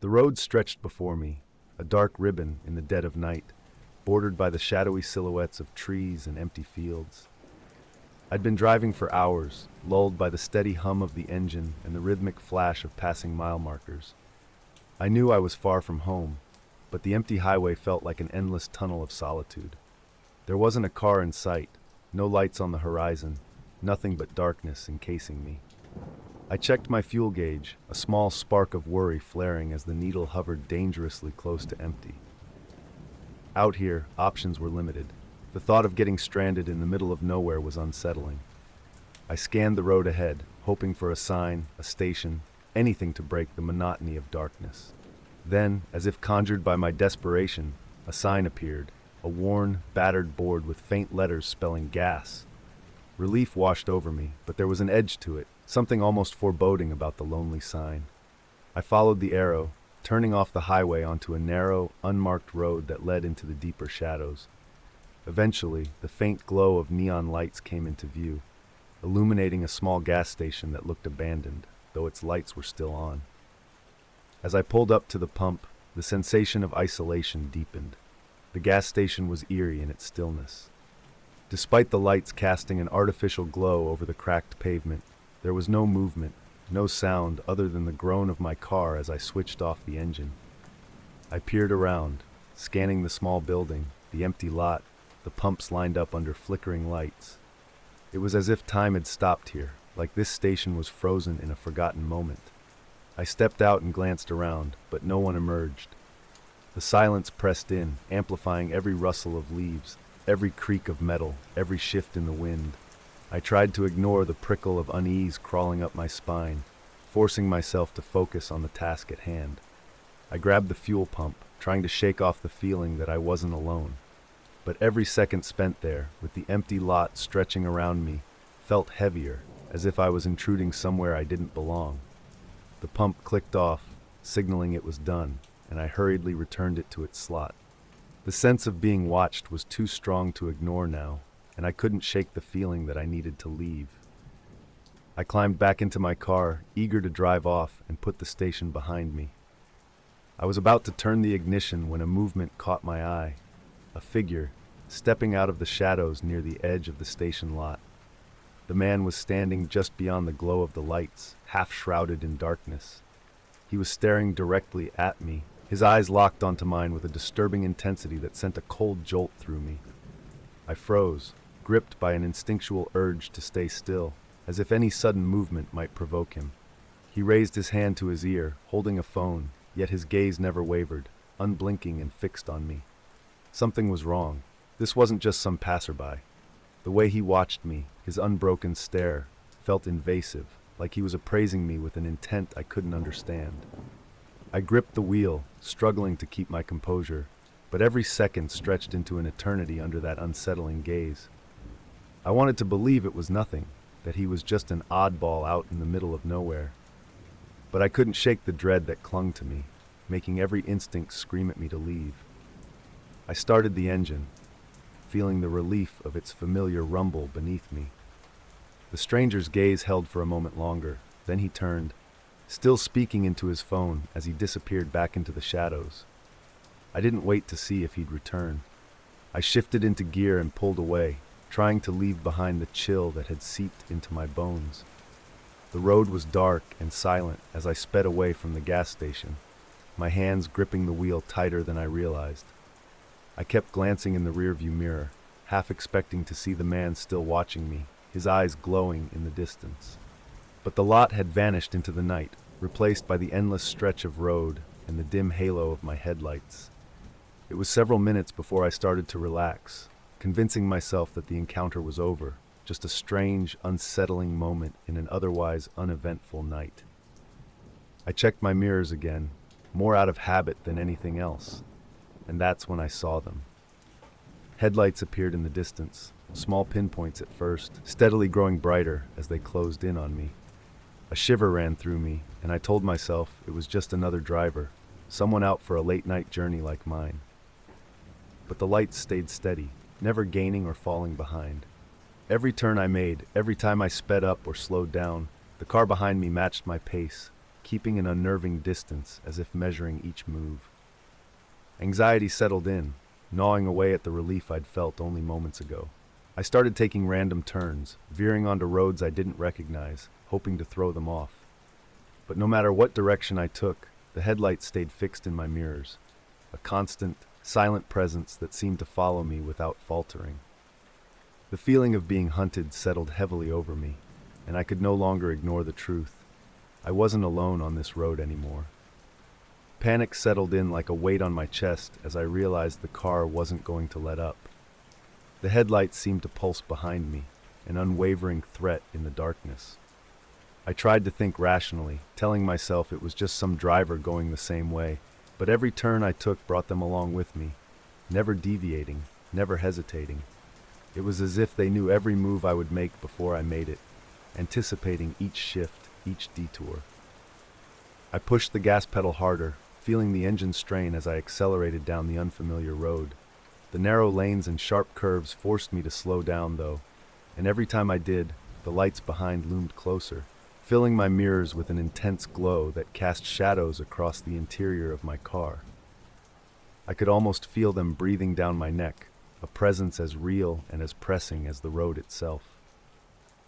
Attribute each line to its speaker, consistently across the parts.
Speaker 1: The road stretched before me, a dark ribbon in the dead of night, bordered by the shadowy silhouettes of trees and empty fields. I'd been driving for hours, lulled by the steady hum of the engine and the rhythmic flash of passing mile markers. I knew I was far from home, but the empty highway felt like an endless tunnel of solitude. There wasn't a car in sight, no lights on the horizon, nothing but darkness encasing me. I checked my fuel gauge, a small spark of worry flaring as the needle hovered dangerously close to empty. Out here, options were limited. The thought of getting stranded in the middle of nowhere was unsettling. I scanned the road ahead, hoping for a sign, a station, anything to break the monotony of darkness. Then, as if conjured by my desperation, a sign appeared, a worn, battered board with faint letters spelling gas. Relief washed over me, but there was an edge to it, something almost foreboding about the lonely sign. I followed the arrow, turning off the highway onto a narrow, unmarked road that led into the deeper shadows. Eventually, the faint glow of neon lights came into view, illuminating a small gas station that looked abandoned, though its lights were still on. As I pulled up to the pump, the sensation of isolation deepened. The gas station was eerie in its stillness. Despite the lights casting an artificial glow over the cracked pavement, there was no movement, no sound other than the groan of my car as I switched off the engine. I peered around, scanning the small building, the empty lot, the pumps lined up under flickering lights. It was as if time had stopped here, like this station was frozen in a forgotten moment. I stepped out and glanced around, but no one emerged. The silence pressed in, amplifying every rustle of leaves, every creak of metal, every shift in the wind. I tried to ignore the prickle of unease crawling up my spine, forcing myself to focus on the task at hand. I grabbed the fuel pump, trying to shake off the feeling that I wasn't alone. But every second spent there, with the empty lot stretching around me, felt heavier, as if I was intruding somewhere I didn't belong. The pump clicked off, signaling it was done, and I hurriedly returned it to its slot. The sense of being watched was too strong to ignore now, and I couldn't shake the feeling that I needed to leave. I climbed back into my car, eager to drive off and put the station behind me. I was about to turn the ignition when a movement caught my eye. A figure, stepping out of the shadows near the edge of the station lot. The man was standing just beyond the glow of the lights, half shrouded in darkness. He was staring directly at me, his eyes locked onto mine with a disturbing intensity that sent a cold jolt through me. I froze, gripped by an instinctual urge to stay still, as if any sudden movement might provoke him. He raised his hand to his ear, holding a phone, yet his gaze never wavered, unblinking and fixed on me. Something was wrong. This wasn't just some passerby. The way he watched me, his unbroken stare, felt invasive, like he was appraising me with an intent I couldn't understand. I gripped the wheel, struggling to keep my composure, but every second stretched into an eternity under that unsettling gaze. I wanted to believe it was nothing, that he was just an oddball out in the middle of nowhere. But I couldn't shake the dread that clung to me, making every instinct scream at me to leave. I started the engine, feeling the relief of its familiar rumble beneath me. The stranger's gaze held for a moment longer, then he turned, still speaking into his phone as he disappeared back into the shadows. I didn't wait to see if he'd return. I shifted into gear and pulled away, trying to leave behind the chill that had seeped into my bones. The road was dark and silent as I sped away from the gas station, my hands gripping the wheel tighter than I realized. I kept glancing in the rearview mirror, half expecting to see the man still watching me, his eyes glowing in the distance. But the lot had vanished into the night, replaced by the endless stretch of road and the dim halo of my headlights. It was several minutes before I started to relax, convincing myself that the encounter was over, just a strange, unsettling moment in an otherwise uneventful night. I checked my mirrors again, more out of habit than anything else, and that's when I saw them. Headlights appeared in the distance, small pinpoints at first, steadily growing brighter as they closed in on me. A shiver ran through me, and I told myself it was just another driver, someone out for a late-night journey like mine. But the lights stayed steady, never gaining or falling behind. Every turn I made, every time I sped up or slowed down, the car behind me matched my pace, keeping an unnerving distance as if measuring each move. Anxiety settled in, gnawing away at the relief I'd felt only moments ago. I started taking random turns, veering onto roads I didn't recognize, hoping to throw them off. But no matter what direction I took, the headlights stayed fixed in my mirrors, a constant, silent presence that seemed to follow me without faltering. The feeling of being hunted settled heavily over me, and I could no longer ignore the truth. I wasn't alone on this road anymore. Panic settled in like a weight on my chest as I realized the car wasn't going to let up. The headlights seemed to pulse behind me, an unwavering threat in the darkness. I tried to think rationally, telling myself it was just some driver going the same way, but every turn I took brought them along with me, never deviating, never hesitating. It was as if they knew every move I would make before I made it, anticipating each shift, each detour. I pushed the gas pedal harder, feeling the engine strain as I accelerated down the unfamiliar road. The narrow lanes and sharp curves forced me to slow down, though, and every time I did, the lights behind loomed closer, filling my mirrors with an intense glow that cast shadows across the interior of my car. I could almost feel them breathing down my neck, a presence as real and as pressing as the road itself.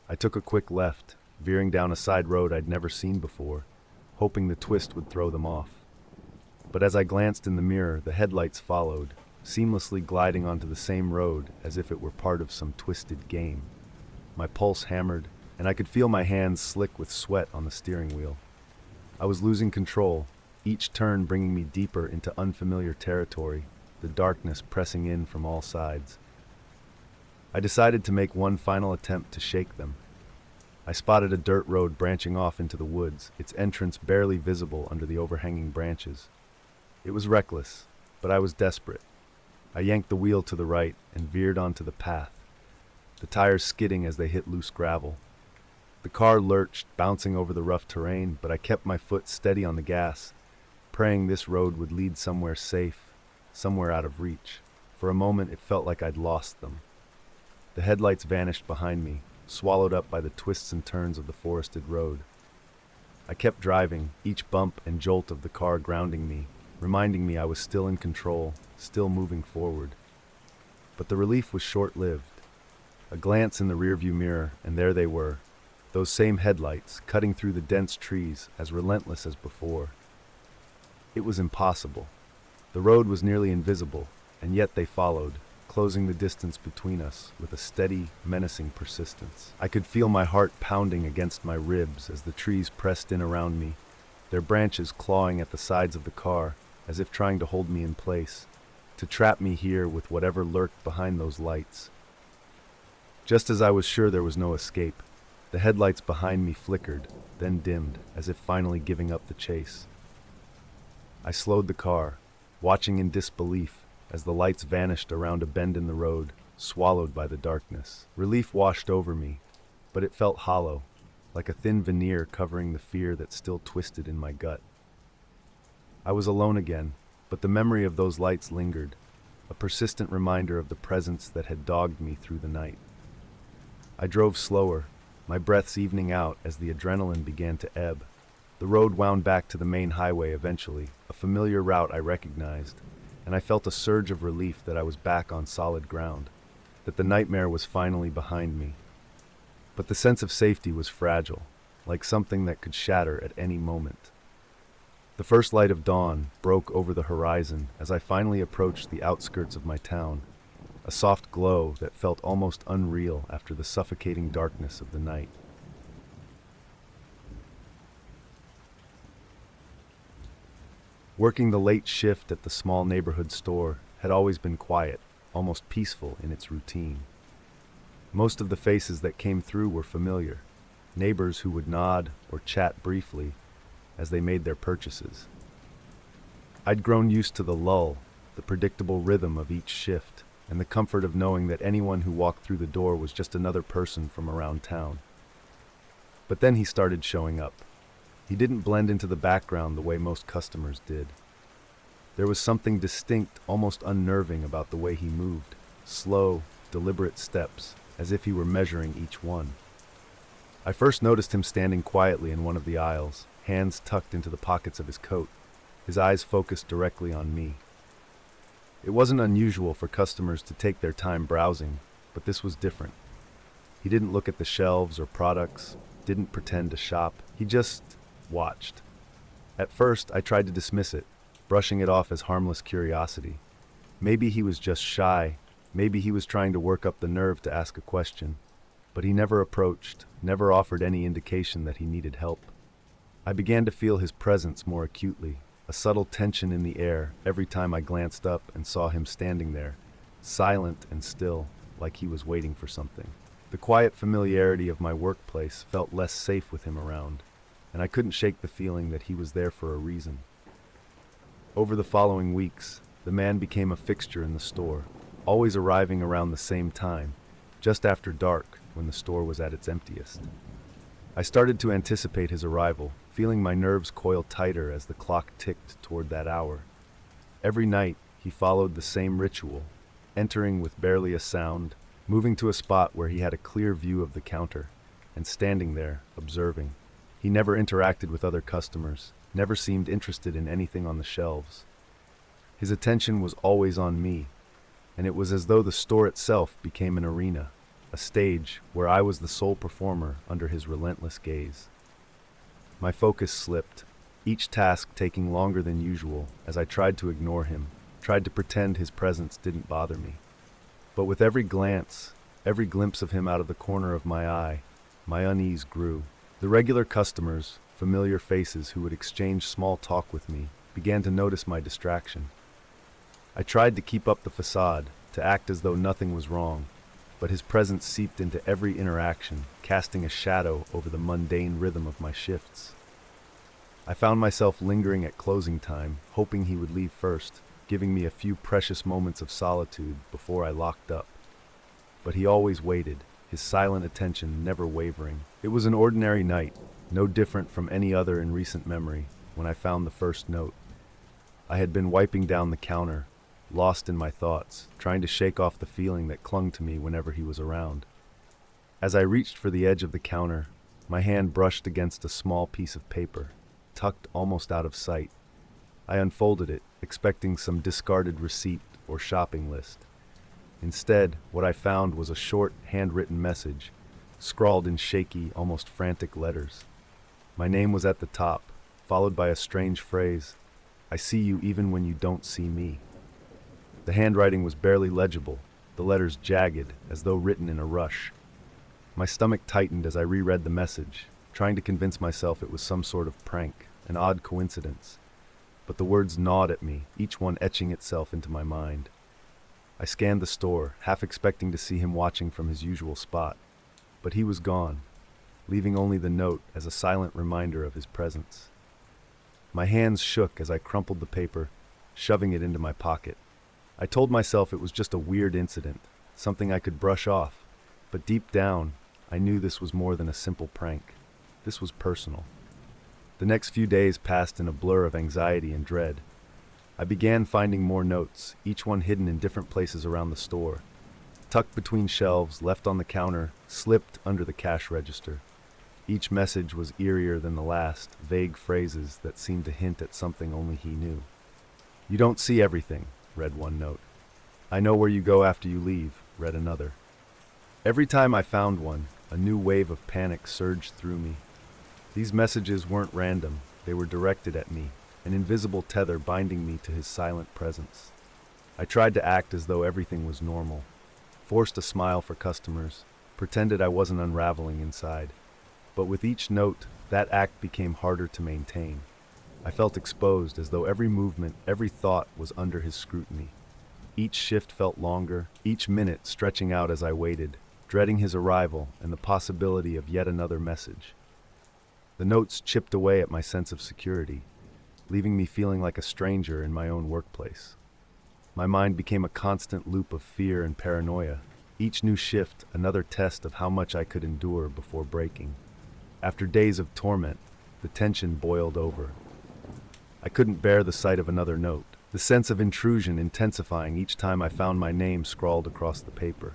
Speaker 1: I took a quick left, veering down a side road I'd never seen before, hoping the twist would throw them off. But as I glanced in the mirror, the headlights followed, seamlessly gliding onto the same road as if it were part of some twisted game. My pulse hammered, and I could feel my hands slick with sweat on the steering wheel. I was losing control, each turn bringing me deeper into unfamiliar territory, the darkness pressing in from all sides. I decided to make one final attempt to shake them. I spotted a dirt road branching off into the woods, its entrance barely visible under the overhanging branches. It was reckless, but I was desperate. I yanked the wheel to the right and veered onto the path, the tires skidding as they hit loose gravel. The car lurched, bouncing over the rough terrain, but I kept my foot steady on the gas, praying this road would lead somewhere safe, somewhere out of reach. For a moment, it felt like I'd lost them. The headlights vanished behind me, swallowed up by the twists and turns of the forested road. I kept driving, each bump and jolt of the car grounding me, reminding me I was still in control, still moving forward. But the relief was short-lived. A glance in the rearview mirror, and there they were, those same headlights, cutting through the dense trees, as relentless as before. It was impossible. The road was nearly invisible, and yet they followed, closing the distance between us with a steady, menacing persistence. I could feel my heart pounding against my ribs as the trees pressed in around me, their branches clawing at the sides of the car, as if trying to hold me in place, to trap me here with whatever lurked behind those lights. Just as I was sure there was no escape, the headlights behind me flickered, then dimmed, as if finally giving up the chase. I slowed the car, watching in disbelief as the lights vanished around a bend in the road, swallowed by the darkness. Relief washed over me, but it felt hollow, like a thin veneer covering the fear that still twisted in my gut. I was alone again, but the memory of those lights lingered, a persistent reminder of the presence that had dogged me through the night. I drove slower, my breaths evening out as the adrenaline began to ebb. The road wound back to the main highway eventually, a familiar route I recognized, and I felt a surge of relief that I was back on solid ground, that the nightmare was finally behind me. But the sense of safety was fragile, like something that could shatter at any moment. The first light of dawn broke over the horizon as I finally approached the outskirts of my town, a soft glow that felt almost unreal after the suffocating darkness of the night. Working the late shift at the small neighborhood store had always been quiet, almost peaceful in its routine. Most of the faces that came through were familiar, neighbors who would nod or chat briefly as they made their purchases. I'd grown used to the lull, the predictable rhythm of each shift, and the comfort of knowing that anyone who walked through the door was just another person from around town. But then he started showing up. He didn't blend into the background the way most customers did. There was something distinct, almost unnerving about the way he moved, slow, deliberate steps, as if he were measuring each one. I first noticed him standing quietly in one of the aisles, hands tucked into the pockets of his coat, his eyes focused directly on me. It wasn't unusual for customers to take their time browsing, but this was different. He didn't look at the shelves or products, didn't pretend to shop, he just watched. At first, I tried to dismiss it, brushing it off as harmless curiosity. Maybe he was just shy, maybe he was trying to work up the nerve to ask a question, but he never approached, never offered any indication that he needed help. I began to feel his presence more acutely, a subtle tension in the air every time I glanced up and saw him standing there, silent and still, like he was waiting for something. The quiet familiarity of my workplace felt less safe with him around, and I couldn't shake the feeling that he was there for a reason. Over the following weeks, the man became a fixture in the store, always arriving around the same time, just after dark when the store was at its emptiest. I started to anticipate his arrival, feeling my nerves coil tighter as the clock ticked toward that hour. Every night, he followed the same ritual, entering with barely a sound, moving to a spot where he had a clear view of the counter, and standing there, observing. He never interacted with other customers, never seemed interested in anything on the shelves. His attention was always on me, and it was as though the store itself became an arena, a stage where I was the sole performer under his relentless gaze. My focus slipped, each task taking longer than usual as I tried to ignore him, tried to pretend his presence didn't bother me. But with every glance, every glimpse of him out of the corner of my eye, my unease grew. The regular customers, familiar faces who would exchange small talk with me, began to notice my distraction. I tried to keep up the facade, to act as though nothing was wrong, but his presence seeped into every interaction, casting a shadow over the mundane rhythm of my shifts. I found myself lingering at closing time, hoping he would leave first, giving me a few precious moments of solitude before I locked up. But he always waited, his silent attention never wavering. It was an ordinary night, no different from any other in recent memory, when I found the first note. I had been wiping down the counter, lost in my thoughts, trying to shake off the feeling that clung to me whenever he was around. As I reached for the edge of the counter, my hand brushed against a small piece of paper, tucked almost out of sight. I unfolded it, expecting some discarded receipt or shopping list. Instead, what I found was a short, handwritten message, scrawled in shaky, almost frantic letters. My name was at the top, followed by a strange phrase, "I see you even when you don't see me." The handwriting was barely legible, the letters jagged, as though written in a rush. My stomach tightened as I reread the message, trying to convince myself it was some sort of prank, an odd coincidence. But the words gnawed at me, each one etching itself into my mind. I scanned the store, half expecting to see him watching from his usual spot. But he was gone, leaving only the note as a silent reminder of his presence. My hands shook as I crumpled the paper, shoving it into my pocket. I told myself it was just a weird incident, something I could brush off, but deep down, I knew this was more than a simple prank. This was personal. The next few days passed in a blur of anxiety and dread. I began finding more notes, each one hidden in different places around the store. Tucked between shelves, left on the counter, slipped under the cash register. Each message was eerier than the last, vague phrases that seemed to hint at something only he knew. "You don't see everything," read one note. "I know where you go after you leave," read another. Every time I found one, a new wave of panic surged through me. These messages weren't random, they were directed at me, an invisible tether binding me to his silent presence. I tried to act as though everything was normal, forced a smile for customers, pretended I wasn't unraveling inside. But with each note, that act became harder to maintain. I felt exposed, as though every movement, every thought was under his scrutiny. Each shift felt longer, each minute stretching out as I waited, dreading his arrival and the possibility of yet another message. The notes chipped away at my sense of security, leaving me feeling like a stranger in my own workplace. My mind became a constant loop of fear and paranoia, each new shift another test of how much I could endure before breaking. After days of torment, the tension boiled over. I couldn't bear the sight of another note, the sense of intrusion intensifying each time I found my name scrawled across the paper.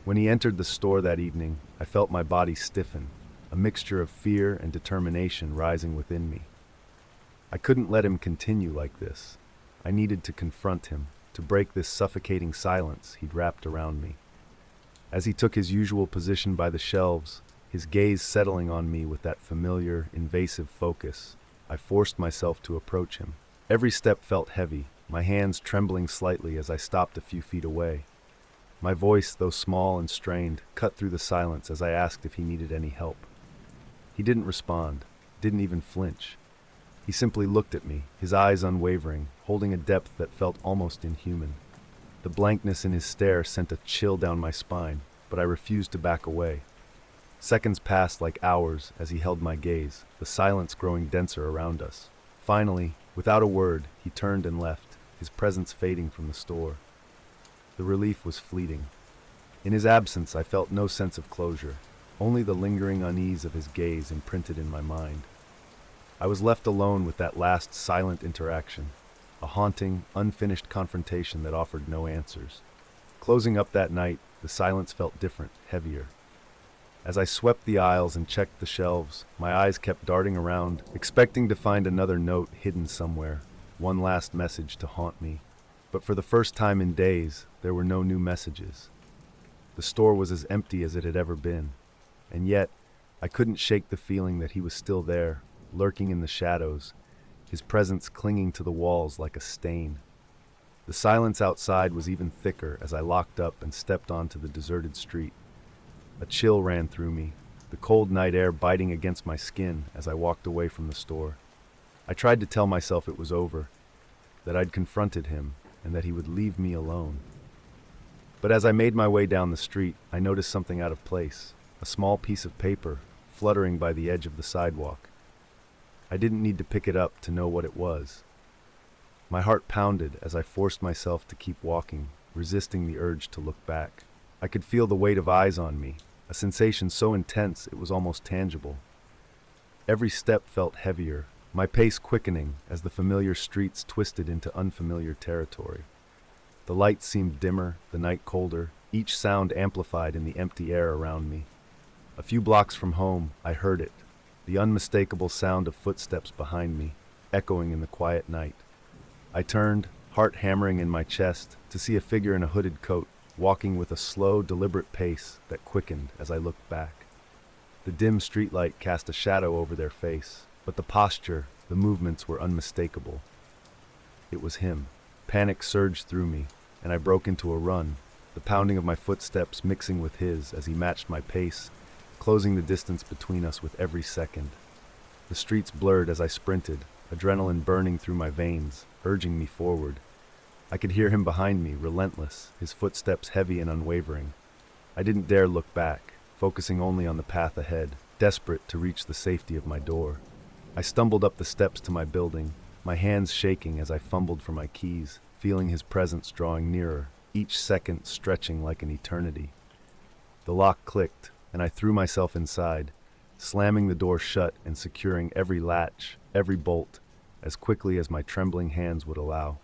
Speaker 1: When he entered the store that evening, I felt my body stiffen, a mixture of fear and determination rising within me. I couldn't let him continue like this. I needed to confront him, to break this suffocating silence he'd wrapped around me. As he took his usual position by the shelves, his gaze settling on me with that familiar, invasive focus, I forced myself to approach him. Every step felt heavy, my hands trembling slightly as I stopped a few feet away. My voice, though small and strained, cut through the silence as I asked if he needed any help. He didn't respond, didn't even flinch. He simply looked at me, his eyes unwavering, holding a depth that felt almost inhuman. The blankness in his stare sent a chill down my spine, but I refused to back away. Seconds passed like hours as he held my gaze, the silence growing denser around us. Finally, without a word, he turned and left, his presence fading from the store. The relief was fleeting. In his absence, I felt no sense of closure, only the lingering unease of his gaze imprinted in my mind. I was left alone with that last silent interaction, a haunting, unfinished confrontation that offered no answers. Closing up that night, the silence felt different, heavier. As I swept the aisles and checked the shelves, my eyes kept darting around, expecting to find another note hidden somewhere, one last message to haunt me. But for the first time in days, there were no new messages. The store was as empty as it had ever been, and yet, I couldn't shake the feeling that he was still there, lurking in the shadows, his presence clinging to the walls like a stain. The silence outside was even thicker as I locked up and stepped onto the deserted street. A chill ran through me, the cold night air biting against my skin as I walked away from the store. I tried to tell myself it was over, that I'd confronted him, and that he would leave me alone. But as I made my way down the street, I noticed something out of place, a small piece of paper fluttering by the edge of the sidewalk. I didn't need to pick it up to know what it was. My heart pounded as I forced myself to keep walking, resisting the urge to look back. I could feel the weight of eyes on me, a sensation so intense it was almost tangible. Every step felt heavier, my pace quickening as the familiar streets twisted into unfamiliar territory. The lights seemed dimmer, the night colder, each sound amplified in the empty air around me. A few blocks from home, I heard it, the unmistakable sound of footsteps behind me, echoing in the quiet night. I turned, heart hammering in my chest, to see a figure in a hooded coat, walking with a slow, deliberate pace that quickened as I looked back. The dim streetlight cast a shadow over their face, but the posture, the movements were unmistakable. It was him. Panic surged through me, and I broke into a run, the pounding of my footsteps mixing with his as he matched my pace, closing the distance between us with every second. The streets blurred as I sprinted, adrenaline burning through my veins, urging me forward. I could hear him behind me, relentless, his footsteps heavy and unwavering. I didn't dare look back, focusing only on the path ahead, desperate to reach the safety of my door. I stumbled up the steps to my building, my hands shaking as I fumbled for my keys, feeling his presence drawing nearer, each second stretching like an eternity. The lock clicked, and I threw myself inside, slamming the door shut and securing every latch, every bolt, as quickly as my trembling hands would allow.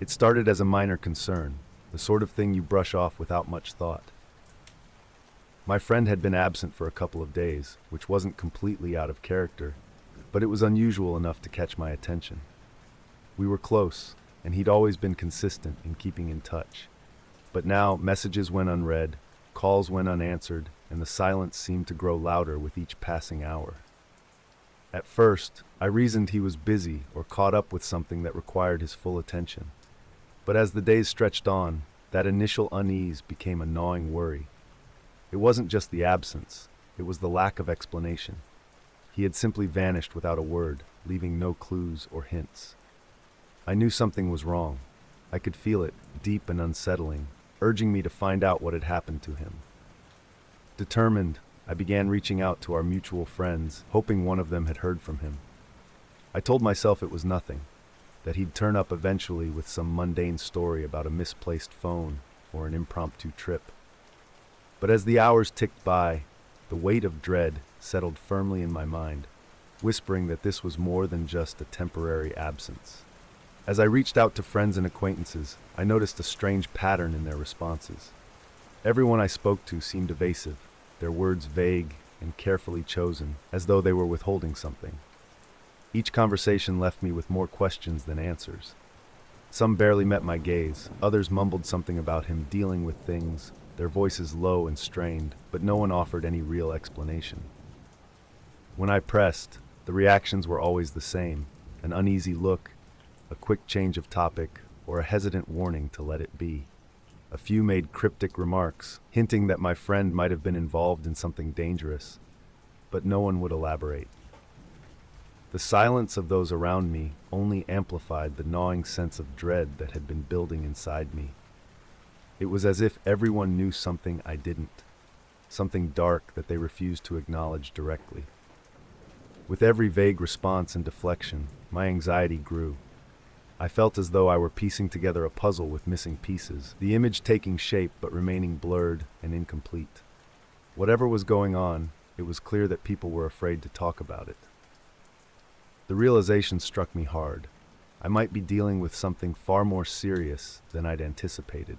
Speaker 1: It started as a minor concern, the sort of thing you brush off without much thought. My friend had been absent for a couple of days, which wasn't completely out of character, but it was unusual enough to catch my attention. We were close, and he'd always been consistent in keeping in touch. But now messages went unread, calls went unanswered, and the silence seemed to grow louder with each passing hour. At first, I reasoned he was busy or caught up with something that required his full attention. But as the days stretched on, that initial unease became a gnawing worry. It wasn't just the absence, it was the lack of explanation. He had simply vanished without a word, leaving no clues or hints. I knew something was wrong. I could feel it, deep and unsettling, urging me to find out what had happened to him. Determined, I began reaching out to our mutual friends, hoping one of them had heard from him. I told myself it was nothing, that he'd turn up eventually with some mundane story about a misplaced phone or an impromptu trip. But as the hours ticked by, the weight of dread settled firmly in my mind, whispering that this was more than just a temporary absence. As I reached out to friends and acquaintances, I noticed a strange pattern in their responses. Everyone I spoke to seemed evasive, their words vague and carefully chosen, as though they were withholding something. Each conversation left me with more questions than answers. Some barely met my gaze, others mumbled something about him dealing with things, their voices low and strained, but no one offered any real explanation. When I pressed, the reactions were always the same: an uneasy look, a quick change of topic, or a hesitant warning to let it be. A few made cryptic remarks, hinting that my friend might have been involved in something dangerous, but no one would elaborate. The silence of those around me only amplified the gnawing sense of dread that had been building inside me. It was as if everyone knew something I didn't, something dark that they refused to acknowledge directly. With every vague response and deflection, my anxiety grew. I felt as though I were piecing together a puzzle with missing pieces, the image taking shape but remaining blurred and incomplete. Whatever was going on, it was clear that people were afraid to talk about it. The realization struck me hard. I might be dealing with something far more serious than I'd anticipated.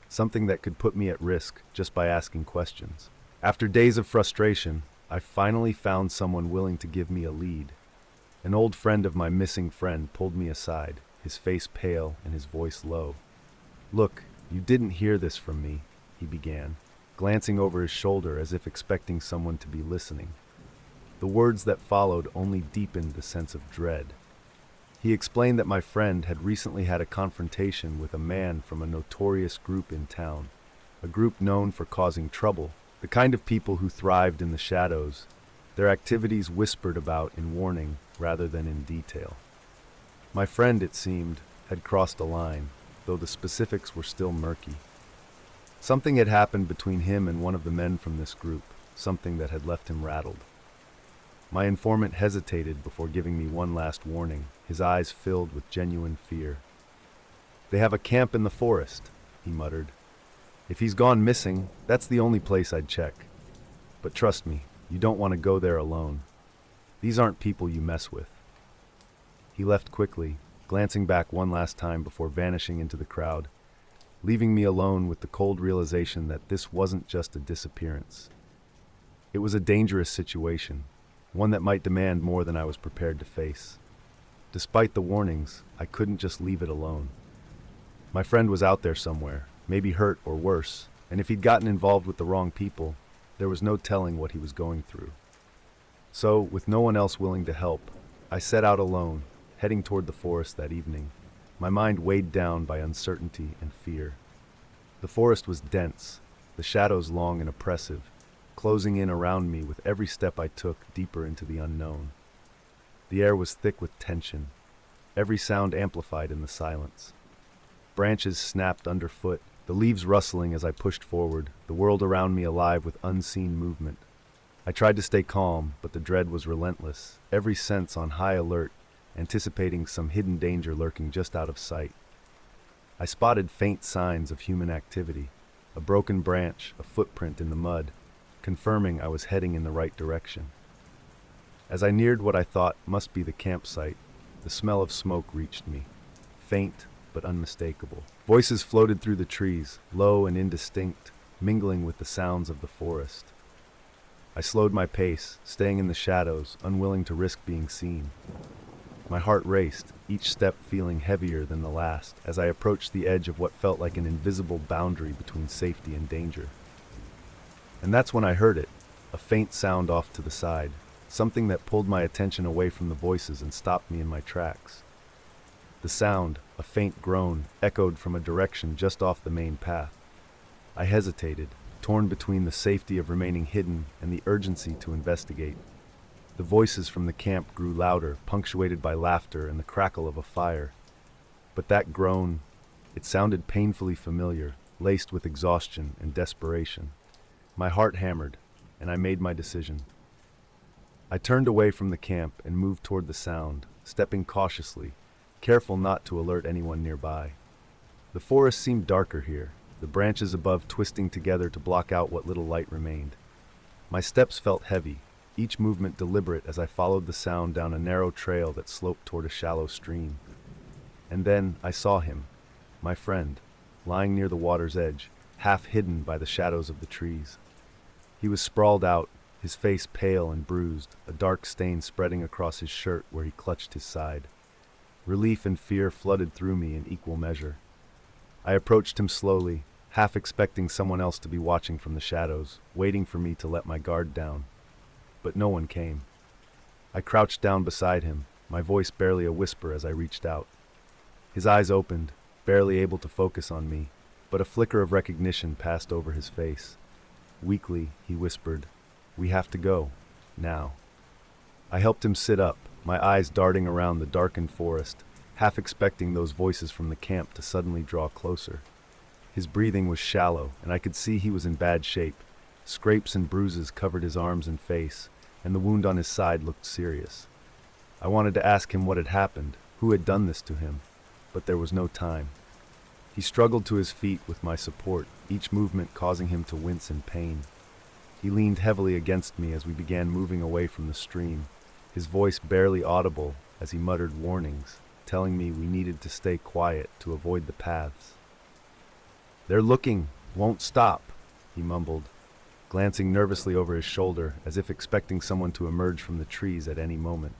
Speaker 1: Something that could put me at risk just by asking questions. After days of frustration, I finally found someone willing to give me a lead. An old friend of my missing friend pulled me aside, his face pale and his voice low. "Look, you didn't hear this from me," he began, glancing over his shoulder as if expecting someone to be listening. The words that followed only deepened the sense of dread. He explained that my friend had recently had a confrontation with a man from a notorious group in town, a group known for causing trouble, the kind of people who thrived in the shadows, their activities whispered about in warning rather than in detail. My friend, it seemed, had crossed a line, though the specifics were still murky. Something had happened between him and one of the men from this group, something that had left him rattled. My informant hesitated before giving me one last warning, his eyes filled with genuine fear. "They have a camp in the forest," he muttered. "If he's gone missing, that's the only place I'd check. But trust me, you don't want to go there alone. These aren't people you mess with." He left quickly, glancing back one last time before vanishing into the crowd, leaving me alone with the cold realization that this wasn't just a disappearance. It was a dangerous situation, one that might demand more than I was prepared to face. Despite the warnings, I couldn't just leave it alone. My friend was out there somewhere, maybe hurt or worse, and if he'd gotten involved with the wrong people, there was no telling what he was going through. So, with no one else willing to help, I set out alone, heading toward the forest that evening, my mind weighed down by uncertainty and fear. The forest was dense, the shadows long and oppressive, closing in around me with every step I took deeper into the unknown. The air was thick with tension, every sound amplified in the silence. Branches snapped underfoot, the leaves rustling as I pushed forward, the world around me alive with unseen movement. I tried to stay calm, but the dread was relentless, every sense on high alert, anticipating some hidden danger lurking just out of sight. I spotted faint signs of human activity, a broken branch, a footprint in the mud, confirming I was heading in the right direction. As I neared what I thought must be the campsite, the smell of smoke reached me, faint but unmistakable. Voices floated through the trees, low and indistinct, mingling with the sounds of the forest. I slowed my pace, staying in the shadows, unwilling to risk being seen. My heart raced, each step feeling heavier than the last, as I approached the edge of what felt like an invisible boundary between safety and danger. And that's when I heard it, a faint sound off to the side, something that pulled my attention away from the voices and stopped me in my tracks. The sound, a faint groan, echoed from a direction just off the main path. I hesitated, torn between the safety of remaining hidden and the urgency to investigate. The voices from the camp grew louder, punctuated by laughter and the crackle of a fire. But that groan, it sounded painfully familiar, laced with exhaustion and desperation. My heart hammered, and I made my decision. I turned away from the camp and moved toward the sound, stepping cautiously, careful not to alert anyone nearby. The forest seemed darker here, the branches above twisting together to block out what little light remained. My steps felt heavy, each movement deliberate as I followed the sound down a narrow trail that sloped toward a shallow stream. And then I saw him, my friend, lying near the water's edge, half hidden by the shadows of the trees. He was sprawled out, his face pale and bruised, a dark stain spreading across his shirt where he clutched his side. Relief and fear flooded through me in equal measure. I approached him slowly, half expecting someone else to be watching from the shadows, waiting for me to let my guard down. But no one came. I crouched down beside him, my voice barely a whisper as I reached out. His eyes opened, barely able to focus on me, but a flicker of recognition passed over his face. Weakly, he whispered, "We have to go, now." I helped him sit up, my eyes darting around the darkened forest, half expecting those voices from the camp to suddenly draw closer. His breathing was shallow, and I could see he was in bad shape. Scrapes and bruises covered his arms and face, and the wound on his side looked serious. I wanted to ask him what had happened, who had done this to him, but there was no time. He struggled to his feet with my support, each movement causing him to wince in pain. He leaned heavily against me as we began moving away from the stream, his voice barely audible as he muttered warnings, telling me we needed to stay quiet to avoid the paths. "They're looking, won't stop," he mumbled, glancing nervously over his shoulder as if expecting someone to emerge from the trees at any moment.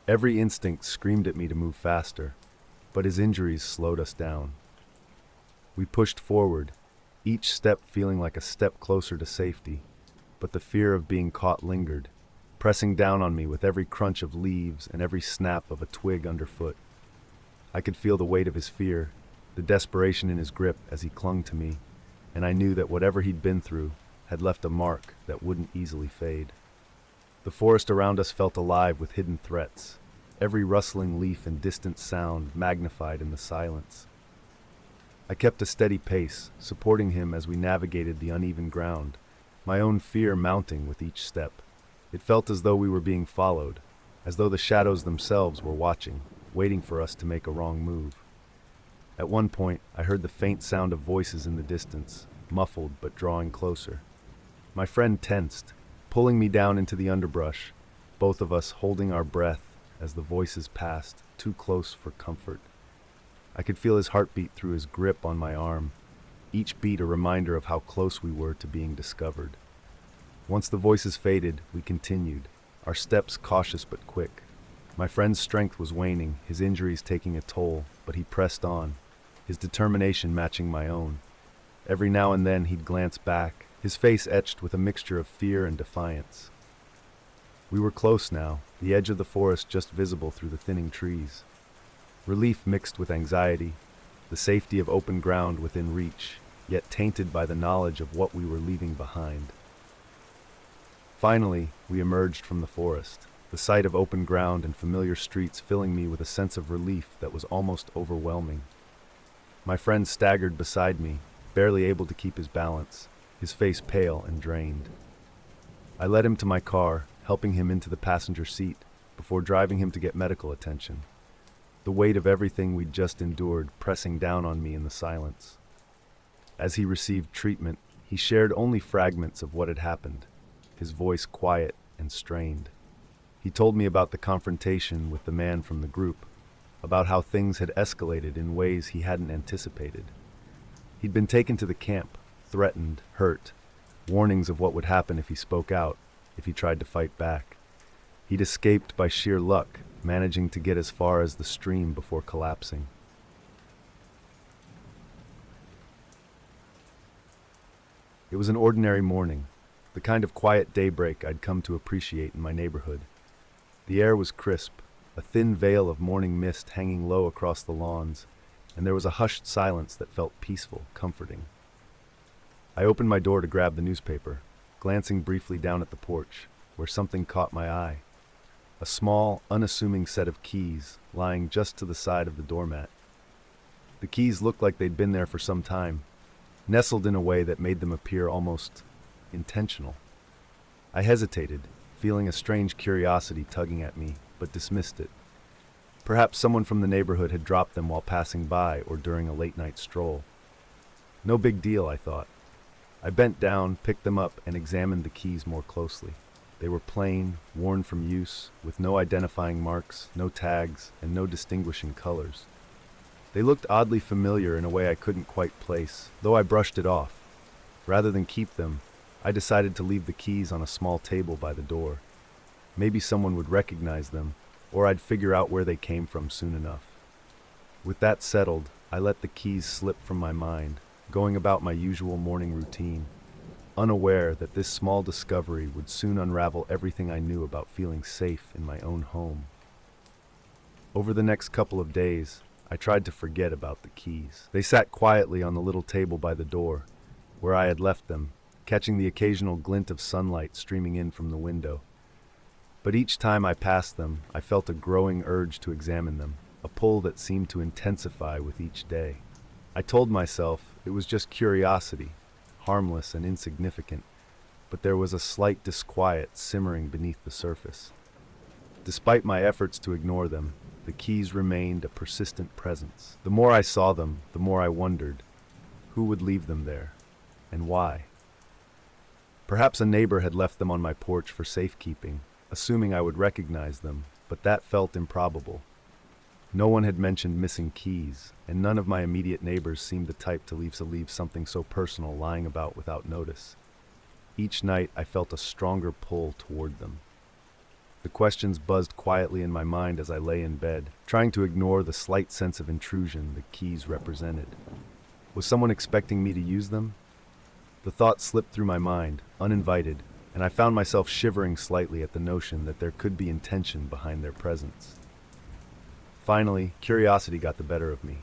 Speaker 1: Every instinct screamed at me to move faster, but his injuries slowed us down. We pushed forward, each step feeling like a step closer to safety, but the fear of being caught lingered, pressing down on me with every crunch of leaves and every snap of a twig underfoot. I could feel the weight of his fear, the desperation in his grip as he clung to me, and I knew that whatever he'd been through had left a mark that wouldn't easily fade. The forest around us felt alive with hidden threats, every rustling leaf and distant sound magnified in the silence. I kept a steady pace, supporting him as we navigated the uneven ground, my own fear mounting with each step. It felt as though we were being followed, as though the shadows themselves were watching, waiting for us to make a wrong move. At one point, I heard the faint sound of voices in the distance, muffled but drawing closer. My friend tensed, pulling me down into the underbrush, both of us holding our breath as the voices passed, too close for comfort. I could feel his heartbeat through his grip on my arm, each beat a reminder of how close we were to being discovered. Once the voices faded, we continued, our steps cautious but quick. My friend's strength was waning, his injuries taking a toll, but he pressed on, his determination matching my own. Every now and then he'd glance back, his face etched with a mixture of fear and defiance. We were close now, the edge of the forest just visible through the thinning trees. Relief mixed with anxiety, the safety of open ground within reach, yet tainted by the knowledge of what we were leaving behind. Finally, we emerged from the forest, the sight of open ground and familiar streets filling me with a sense of relief that was almost overwhelming. My friend staggered beside me, barely able to keep his balance, his face pale and drained. I led him to my car, helping him into the passenger seat, before driving him to get medical attention, the weight of everything we'd just endured pressing down on me in the silence. As he received treatment, he shared only fragments of what had happened, his voice quiet and strained. He told me about the confrontation with the man from the group, about how things had escalated in ways he hadn't anticipated. He'd been taken to the camp, threatened, hurt, warnings of what would happen if he spoke out, if he tried to fight back. He'd escaped by sheer luck, managing to get as far as the stream before collapsing. It was an ordinary morning, the kind of quiet daybreak I'd come to appreciate in my neighborhood. The air was crisp, a thin veil of morning mist hanging low across the lawns, and there was a hushed silence that felt peaceful, comforting. I opened my door to grab the newspaper, glancing briefly down at the porch, where something caught my eye. A small, unassuming set of keys lying just to the side of the doormat. The keys looked like they'd been there for some time, nestled in a way that made them appear almost intentional. I hesitated, feeling a strange curiosity tugging at me, but dismissed it. Perhaps someone from the neighborhood had dropped them while passing by or during a late-night stroll. No big deal, I thought. I bent down, picked them up, and examined the keys more closely. They were plain, worn from use, with no identifying marks, no tags, and no distinguishing colors. They looked oddly familiar in a way I couldn't quite place, though I brushed it off. Rather than keep them, I decided to leave the keys on a small table by the door. Maybe someone would recognize them, or I'd figure out where they came from soon enough. With that settled, I let the keys slip from my mind, going about my usual morning routine, unaware that this small discovery would soon unravel everything I knew about feeling safe in my own home. Over the next couple of days, I tried to forget about the keys. They sat quietly on the little table by the door, where I had left them, catching the occasional glint of sunlight streaming in from the window. But each time I passed them, I felt a growing urge to examine them, a pull that seemed to intensify with each day. I told myself it was just curiosity, harmless and insignificant, but there was a slight disquiet simmering beneath the surface. Despite my efforts to ignore them, the keys remained a persistent presence. The more I saw them, the more I wondered, who would leave them there, and why? Perhaps a neighbor had left them on my porch for safekeeping, assuming I would recognize them, but that felt improbable. No one had mentioned missing keys, and none of my immediate neighbors seemed the type to leave something so personal lying about without notice. Each night I felt a stronger pull toward them. The questions buzzed quietly in my mind as I lay in bed, trying to ignore the slight sense of intrusion the keys represented. Was someone expecting me to use them? The thought slipped through my mind, uninvited, and I found myself shivering slightly at the notion that there could be intention behind their presence. Finally, curiosity got the better of me.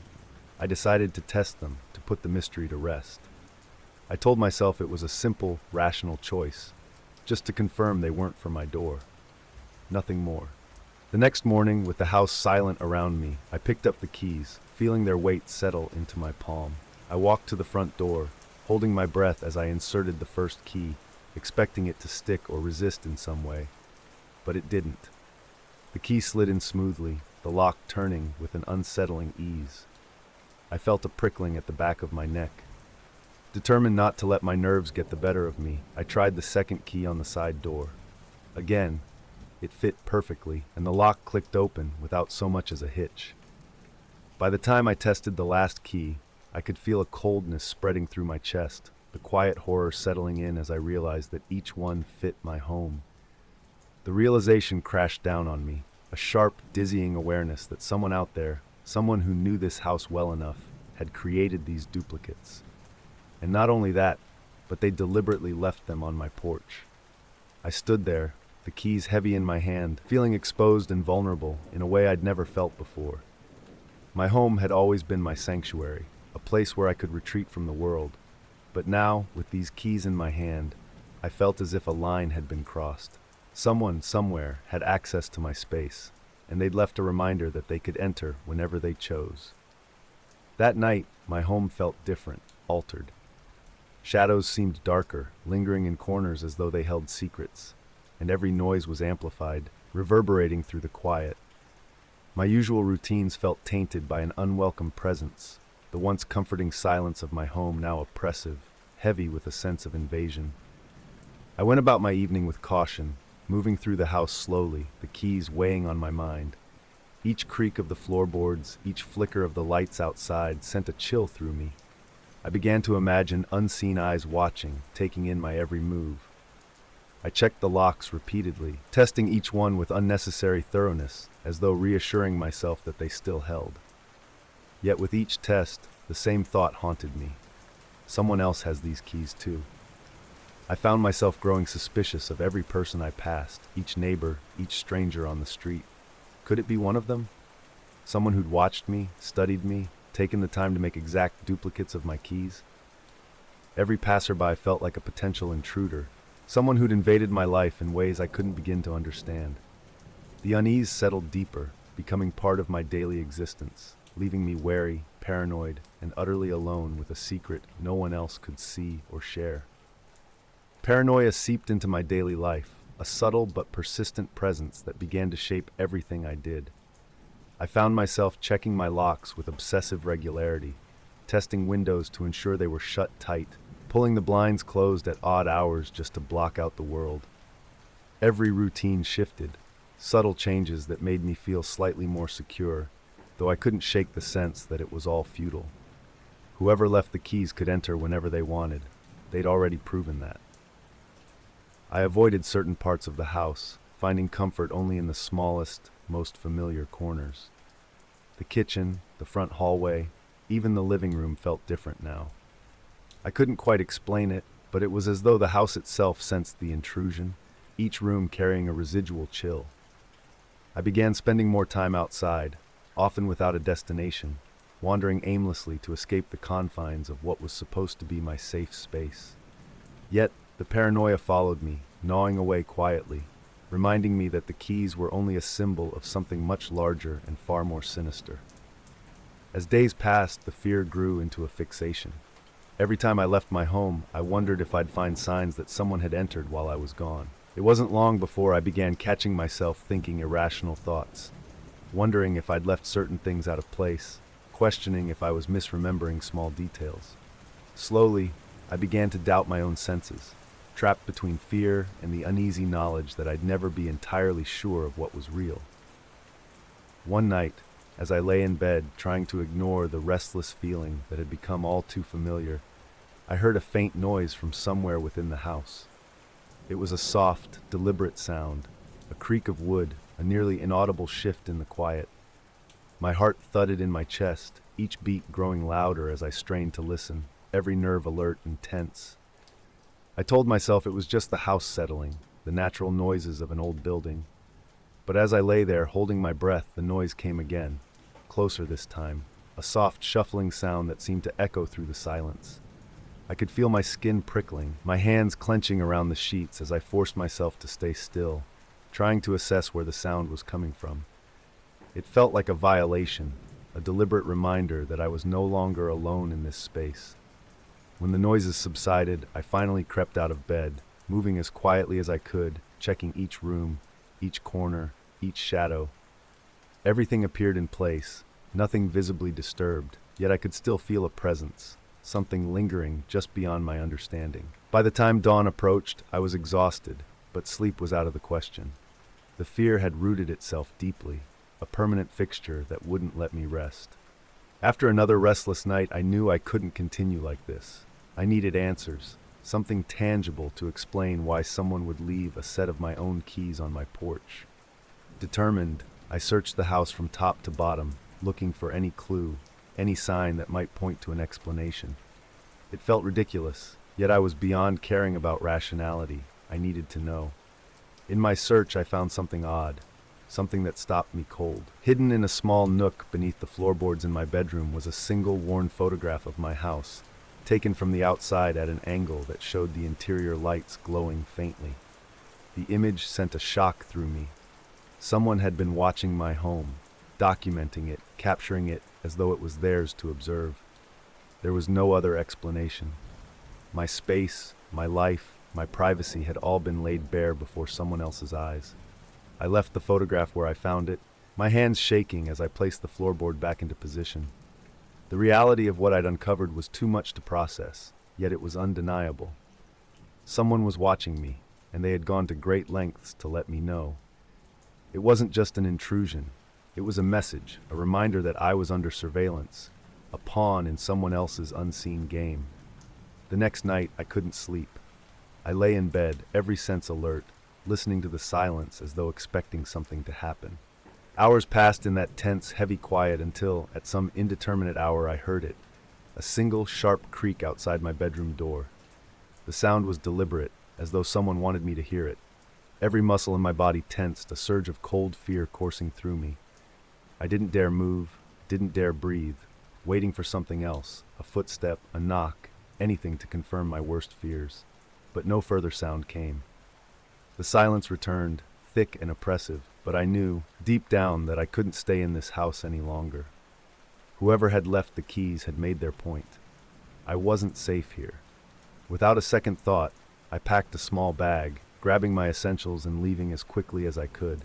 Speaker 1: I decided to test them, to put the mystery to rest. I told myself it was a simple, rational choice, just to confirm they weren't for my door. Nothing more. The next morning, with the house silent around me, I picked up the keys, feeling their weight settle into my palm. I walked to the front door, holding my breath as I inserted the first key, expecting it to stick or resist in some way. But it didn't. The key slid in smoothly, the lock turning with an unsettling ease. I felt a prickling at the back of my neck. Determined not to let my nerves get the better of me, I tried the second key on the side door. Again, it fit perfectly, and the lock clicked open without so much as a hitch. By the time I tested the last key, I could feel a coldness spreading through my chest, the quiet horror settling in as I realized that each one fit my home. The realization crashed down on me, a sharp, dizzying awareness that someone out there, someone who knew this house well enough, had created these duplicates. And not only that, but they deliberately left them on my porch. I stood there, the keys heavy in my hand, feeling exposed and vulnerable in a way I'd never felt before. My home had always been my sanctuary, a place where I could retreat from the world. But now, with these keys in my hand, I felt as if a line had been crossed. Someone, somewhere, had access to my space, and they'd left a reminder that they could enter whenever they chose. That night, my home felt different, altered. Shadows seemed darker, lingering in corners as though they held secrets, and every noise was amplified, reverberating through the quiet. My usual routines felt tainted by an unwelcome presence, the once comforting silence of my home now oppressive, heavy with a sense of invasion. I went about my evening with caution, moving through the house slowly, the keys weighing on my mind. Each creak of the floorboards, each flicker of the lights outside sent a chill through me. I began to imagine unseen eyes watching, taking in my every move. I checked the locks repeatedly, testing each one with unnecessary thoroughness, as though reassuring myself that they still held. Yet with each test, the same thought haunted me. Someone else has these keys too. I found myself growing suspicious of every person I passed, each neighbor, each stranger on the street. Could it be one of them? Someone who'd watched me, studied me, taken the time to make exact duplicates of my keys? Every passerby felt like a potential intruder, someone who'd invaded my life in ways I couldn't begin to understand. The unease settled deeper, becoming part of my daily existence, leaving me wary, paranoid, and utterly alone with a secret no one else could see or share. Paranoia seeped into my daily life, a subtle but persistent presence that began to shape everything I did. I found myself checking my locks with obsessive regularity, testing windows to ensure they were shut tight, pulling the blinds closed at odd hours just to block out the world. Every routine shifted, subtle changes that made me feel slightly more secure, though I couldn't shake the sense that it was all futile. Whoever left the keys could enter whenever they wanted. They'd already proven that. I avoided certain parts of the house, finding comfort only in the smallest, most familiar corners. The kitchen, the front hallway, even the living room felt different now. I couldn't quite explain it, but it was as though the house itself sensed the intrusion, each room carrying a residual chill. I began spending more time outside, often without a destination, wandering aimlessly to escape the confines of what was supposed to be my safe space. Yet, the paranoia followed me, gnawing away quietly, reminding me that the keys were only a symbol of something much larger and far more sinister. As days passed, the fear grew into a fixation. Every time I left my home, I wondered if I'd find signs that someone had entered while I was gone. It wasn't long before I began catching myself thinking irrational thoughts, wondering if I'd left certain things out of place, questioning if I was misremembering small details. Slowly, I began to doubt my own senses, trapped between fear and the uneasy knowledge that I'd never be entirely sure of what was real. One night, as I lay in bed trying to ignore the restless feeling that had become all too familiar, I heard a faint noise from somewhere within the house. It was a soft, deliberate sound, a creak of wood, a nearly inaudible shift in the quiet. My heart thudded in my chest, each beat growing louder as I strained to listen, every nerve alert and tense. I told myself it was just the house settling, the natural noises of an old building. But as I lay there, holding my breath, the noise came again, closer this time, a soft, shuffling sound that seemed to echo through the silence. I could feel my skin prickling, my hands clenching around the sheets as I forced myself to stay still, trying to assess where the sound was coming from. It felt like a violation, a deliberate reminder that I was no longer alone in this space. When the noises subsided, I finally crept out of bed, moving as quietly as I could, checking each room, each corner, each shadow. Everything appeared in place, nothing visibly disturbed, yet I could still feel a presence, something lingering just beyond my understanding. By the time dawn approached, I was exhausted, but sleep was out of the question. The fear had rooted itself deeply, a permanent fixture that wouldn't let me rest. After another restless night, I knew I couldn't continue like this. I needed answers, something tangible to explain why someone would leave a set of my own keys on my porch. Determined, I searched the house from top to bottom, looking for any clue, any sign that might point to an explanation. It felt ridiculous, yet I was beyond caring about rationality. I needed to know. In my search, I found something odd, something that stopped me cold. Hidden in a small nook beneath the floorboards in my bedroom was a single worn photograph of my house, taken from the outside at an angle that showed the interior lights glowing faintly. The image sent a shock through me. Someone had been watching my home, documenting it, capturing it as though it was theirs to observe. There was no other explanation. My space, my life, my privacy had all been laid bare before someone else's eyes. I left the photograph where I found it, my hands shaking as I placed the floorboard back into position. The reality of what I'd uncovered was too much to process, yet it was undeniable. Someone was watching me, and they had gone to great lengths to let me know. It wasn't just an intrusion. It was a message, a reminder that I was under surveillance, a pawn in someone else's unseen game. The next night, I couldn't sleep. I lay in bed, every sense alert, listening to the silence as though expecting something to happen. Hours passed in that tense, heavy quiet until, at some indeterminate hour, I heard it, a single, sharp creak outside my bedroom door. The sound was deliberate, as though someone wanted me to hear it. Every muscle in my body tensed, a surge of cold fear coursing through me. I didn't dare move, didn't dare breathe, waiting for something else, a footstep, a knock, anything to confirm my worst fears. But no further sound came. The silence returned, thick and oppressive, but I knew, deep down, that I couldn't stay in this house any longer. Whoever had left the keys had made their point. I wasn't safe here. Without a second thought, I packed a small bag, grabbing my essentials and leaving as quickly as I could.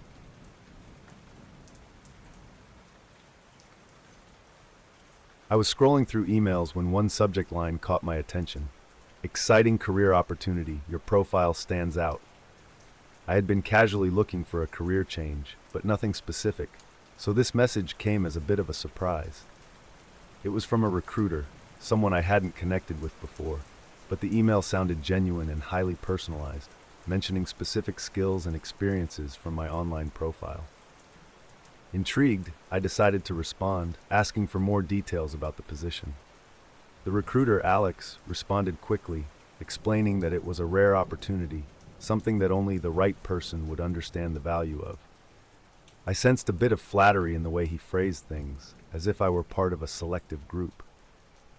Speaker 1: I was scrolling through emails when one subject line caught my attention. Exciting career opportunity, your profile stands out. I had been casually looking for a career change, but nothing specific. So this message came as a bit of a surprise. It was from a recruiter, someone I hadn't connected with before, but the email sounded genuine and highly personalized, mentioning specific skills and experiences from my online profile. Intrigued, I decided to respond, asking for more details about the position. The recruiter, Alex, responded quickly, explaining that it was a rare opportunity, something that only the right person would understand the value of. I sensed a bit of flattery in the way he phrased things, as if I were part of a selective group.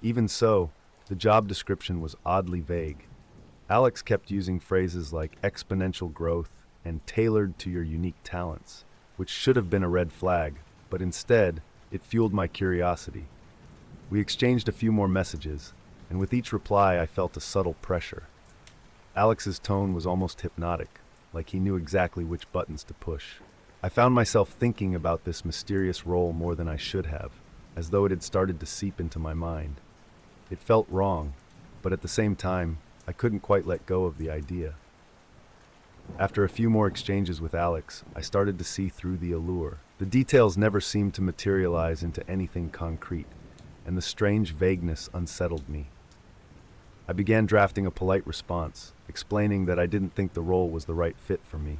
Speaker 1: Even so, the job description was oddly vague. Alex kept using phrases like exponential growth and tailored to your unique talents, which should have been a red flag, but instead, it fueled my curiosity. We exchanged a few more messages, and with each reply I felt a subtle pressure. Alex's tone was almost hypnotic, like he knew exactly which buttons to push. I found myself thinking about this mysterious role more than I should have, as though it had started to seep into my mind. It felt wrong, but at the same time, I couldn't quite let go of the idea. After a few more exchanges with Alex, I started to see through the allure. The details never seemed to materialize into anything concrete, and the strange vagueness unsettled me. I began drafting a polite response, explaining that I didn't think the role was the right fit for me.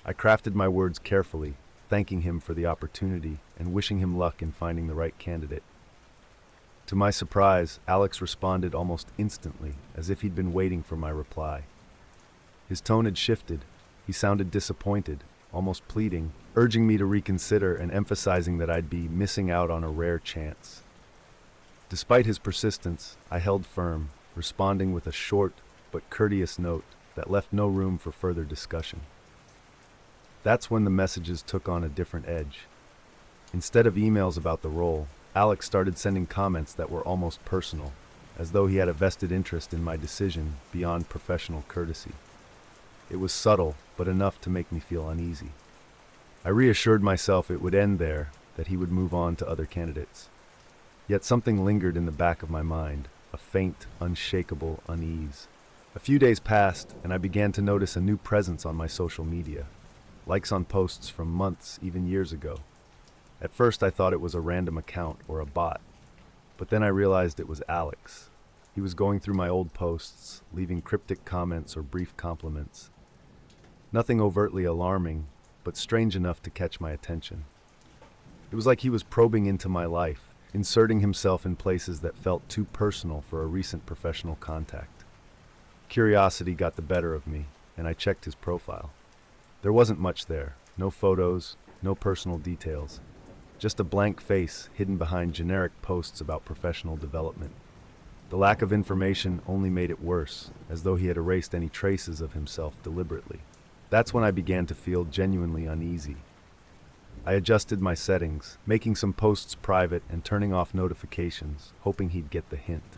Speaker 1: I crafted my words carefully, thanking him for the opportunity and wishing him luck in finding the right candidate. To my surprise, Alex responded almost instantly, as if he'd been waiting for my reply. His tone had shifted. He sounded disappointed, almost pleading, urging me to reconsider and emphasizing that I'd be missing out on a rare chance. Despite his persistence, I held firm, responding with a short but courteous note that left no room for further discussion. That's when the messages took on a different edge. Instead of emails about the role, Alex started sending comments that were almost personal, as though he had a vested interest in my decision beyond professional courtesy. It was subtle, but enough to make me feel uneasy. I reassured myself it would end there, that he would move on to other candidates. Yet something lingered in the back of my mind, a faint, unshakable unease. A few days passed, and I began to notice a new presence on my social media. Likes on posts from months, even years ago. At first I thought it was a random account or a bot, but then I realized it was Alex. He was going through my old posts, leaving cryptic comments or brief compliments. Nothing overtly alarming, but strange enough to catch my attention. It was like he was probing into my life, inserting himself in places that felt too personal for a recent professional contact. Curiosity got the better of me, and I checked his profile. There wasn't much there, no photos, no personal details. Just a blank face hidden behind generic posts about professional development. The lack of information only made it worse, as though he had erased any traces of himself deliberately. That's when I began to feel genuinely uneasy. I adjusted my settings, making some posts private and turning off notifications, hoping he'd get the hint.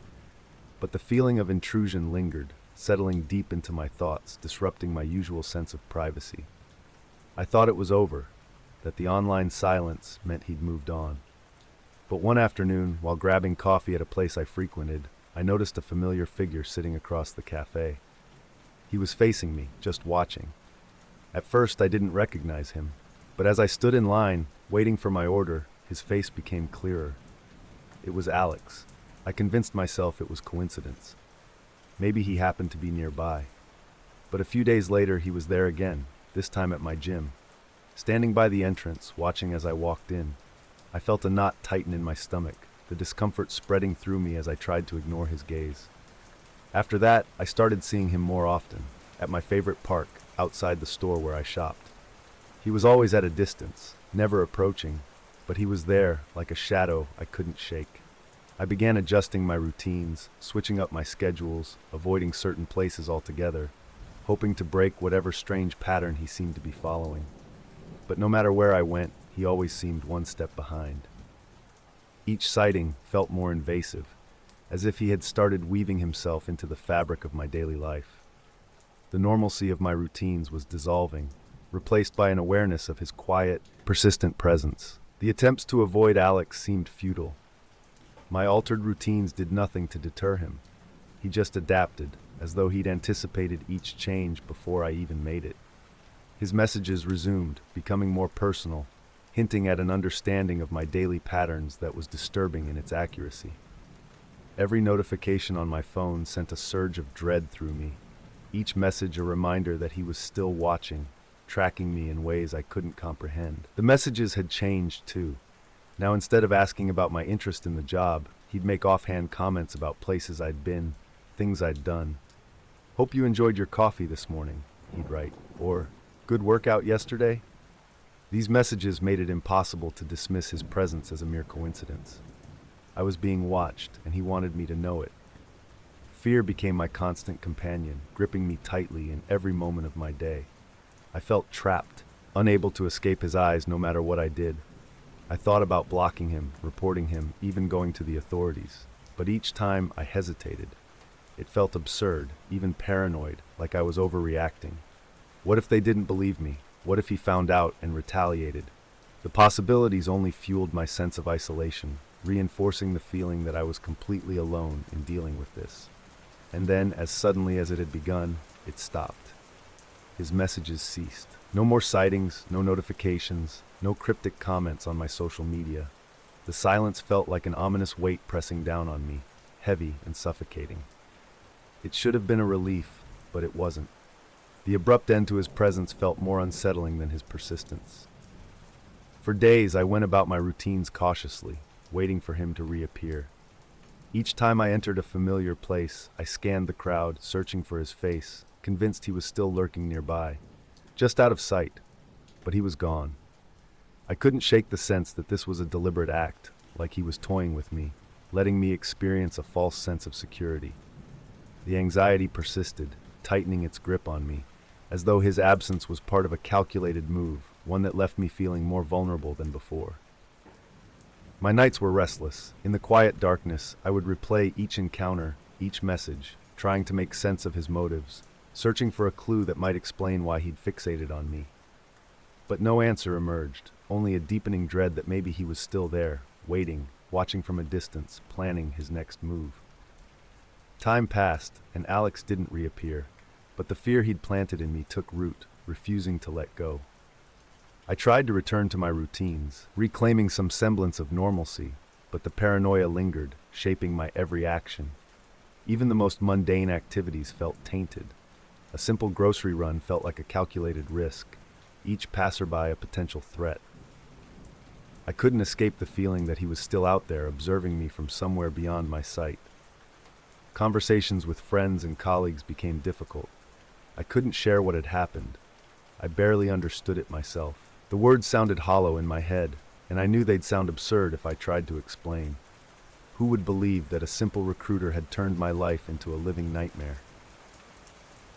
Speaker 1: But the feeling of intrusion lingered, settling deep into my thoughts, disrupting my usual sense of privacy. I thought it was over, that the online silence meant he'd moved on. But one afternoon, while grabbing coffee at a place I frequented, I noticed a familiar figure sitting across the cafe. He was facing me, just watching. At first, I didn't recognize him, but as I stood in line, waiting for my order, his face became clearer. It was Alex. I convinced myself it was coincidence. Maybe he happened to be nearby. But a few days later, he was there again, this time at my gym. Standing by the entrance, watching as I walked in, I felt a knot tighten in my stomach, the discomfort spreading through me as I tried to ignore his gaze. After that, I started seeing him more often, at my favorite park, outside the store where I shopped. He was always at a distance, never approaching, but he was there, like a shadow I couldn't shake. I began adjusting my routines, switching up my schedules, avoiding certain places altogether, hoping to break whatever strange pattern he seemed to be following. But no matter where I went, he always seemed one step behind. Each sighting felt more invasive, as if he had started weaving himself into the fabric of my daily life. The normalcy of my routines was dissolving, replaced by an awareness of his quiet, persistent presence. The attempts to avoid Alex seemed futile. My altered routines did nothing to deter him. He just adapted, as though he'd anticipated each change before I even made it. His messages resumed, becoming more personal, hinting at an understanding of my daily patterns that was disturbing in its accuracy. Every notification on my phone sent a surge of dread through me, each message a reminder that he was still watching, tracking me in ways I couldn't comprehend. The messages had changed, too. Now, instead of asking about my interest in the job, he'd make offhand comments about places I'd been, things I'd done. "Hope you enjoyed your coffee this morning," he'd write. Or, "Good workout yesterday?" These messages made it impossible to dismiss his presence as a mere coincidence. I was being watched, and he wanted me to know it. Fear became my constant companion, gripping me tightly in every moment of my day. I felt trapped, unable to escape his eyes no matter what I did. I thought about blocking him, reporting him, even going to the authorities. But each time I hesitated. It felt absurd, even paranoid, like I was overreacting. What if they didn't believe me? What if he found out and retaliated? The possibilities only fueled my sense of isolation, reinforcing the feeling that I was completely alone in dealing with this. And then, as suddenly as it had begun, it stopped. His messages ceased. No more sightings, no notifications, no cryptic comments on my social media. The silence felt like an ominous weight pressing down on me, heavy and suffocating. It should have been a relief, but it wasn't. The abrupt end to his presence felt more unsettling than his persistence. For days, I went about my routines cautiously, waiting for him to reappear. Each time I entered a familiar place, I scanned the crowd, searching for his face, convinced he was still lurking nearby, just out of sight, but he was gone. I couldn't shake the sense that this was a deliberate act, like he was toying with me, letting me experience a false sense of security. The anxiety persisted, tightening its grip on me, as though his absence was part of a calculated move, one that left me feeling more vulnerable than before. My nights were restless. In the quiet darkness, I would replay each encounter, each message, trying to make sense of his motives, searching for a clue that might explain why he'd fixated on me. But no answer emerged, only a deepening dread that maybe he was still there, waiting, watching from a distance, planning his next move. Time passed, and Alex didn't reappear, but the fear he'd planted in me took root, refusing to let go. I tried to return to my routines, reclaiming some semblance of normalcy, but the paranoia lingered, shaping my every action. Even the most mundane activities felt tainted. A simple grocery run felt like a calculated risk, each passerby a potential threat. I couldn't escape the feeling that he was still out there observing me from somewhere beyond my sight. Conversations with friends and colleagues became difficult. I couldn't share what had happened. I barely understood it myself. The words sounded hollow in my head, and I knew they'd sound absurd if I tried to explain. Who would believe that a simple recruiter had turned my life into a living nightmare?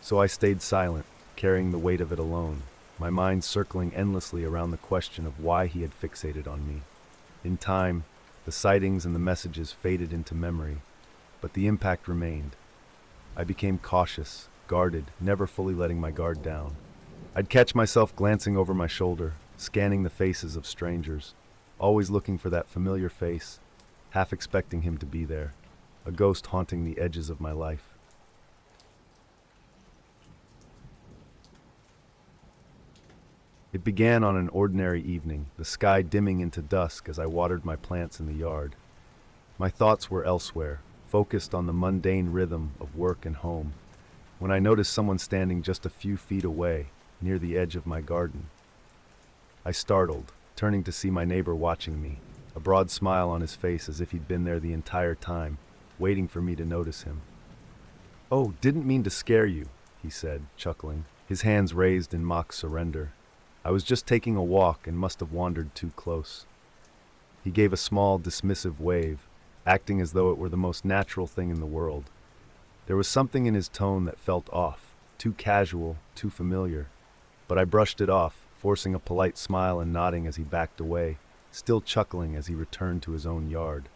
Speaker 1: So I stayed silent, carrying the weight of it alone, my mind circling endlessly around the question of why he had fixated on me. In time, the sightings and the messages faded into memory, but the impact remained. I became cautious, guarded, never fully letting my guard down. I'd catch myself glancing over my shoulder, scanning the faces of strangers, always looking for that familiar face, half expecting him to be there, a ghost haunting the edges of my life. It began on an ordinary evening, the sky dimming into dusk as I watered my plants in the yard. My thoughts were elsewhere, focused on the mundane rhythm of work and home, when I noticed someone standing just a few feet away, near the edge of my garden. I startled, turning to see my neighbor watching me, a broad smile on his face as if he'd been there the entire time, waiting for me to notice him. "Oh, didn't mean to scare you," he said, chuckling, his hands raised in mock surrender. "I was just taking a walk and must have wandered too close." He gave a small, dismissive wave, acting as though it were the most natural thing in the world. There was something in his tone that felt off, too casual, too familiar, but I brushed it off, forcing a polite smile and nodding as he backed away, still chuckling as he returned to his own yard.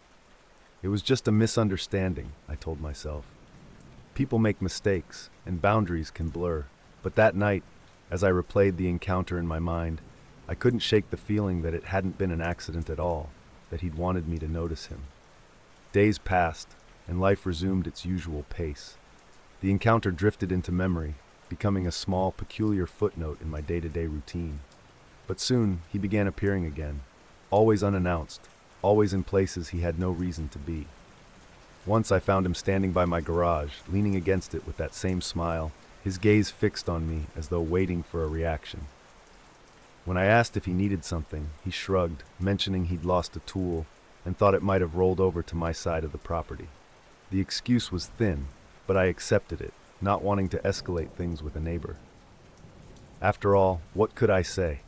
Speaker 1: It was just a misunderstanding, I told myself. People make mistakes, and boundaries can blur, but that night, as I replayed the encounter in my mind, I couldn't shake the feeling that it hadn't been an accident at all, that he'd wanted me to notice him. Days passed, and life resumed its usual pace. The encounter drifted into memory, becoming a small, peculiar footnote in my day-to-day routine. But soon he began appearing again, always unannounced, always in places he had no reason to be. Once I found him standing by my garage, leaning against it with that same smile, his gaze fixed on me as though waiting for a reaction. When I asked if he needed something, he shrugged, mentioning he'd lost a tool and thought it might have rolled over to my side of the property. The excuse was thin, but I accepted it, not wanting to escalate things with a neighbor. After all, what could I say?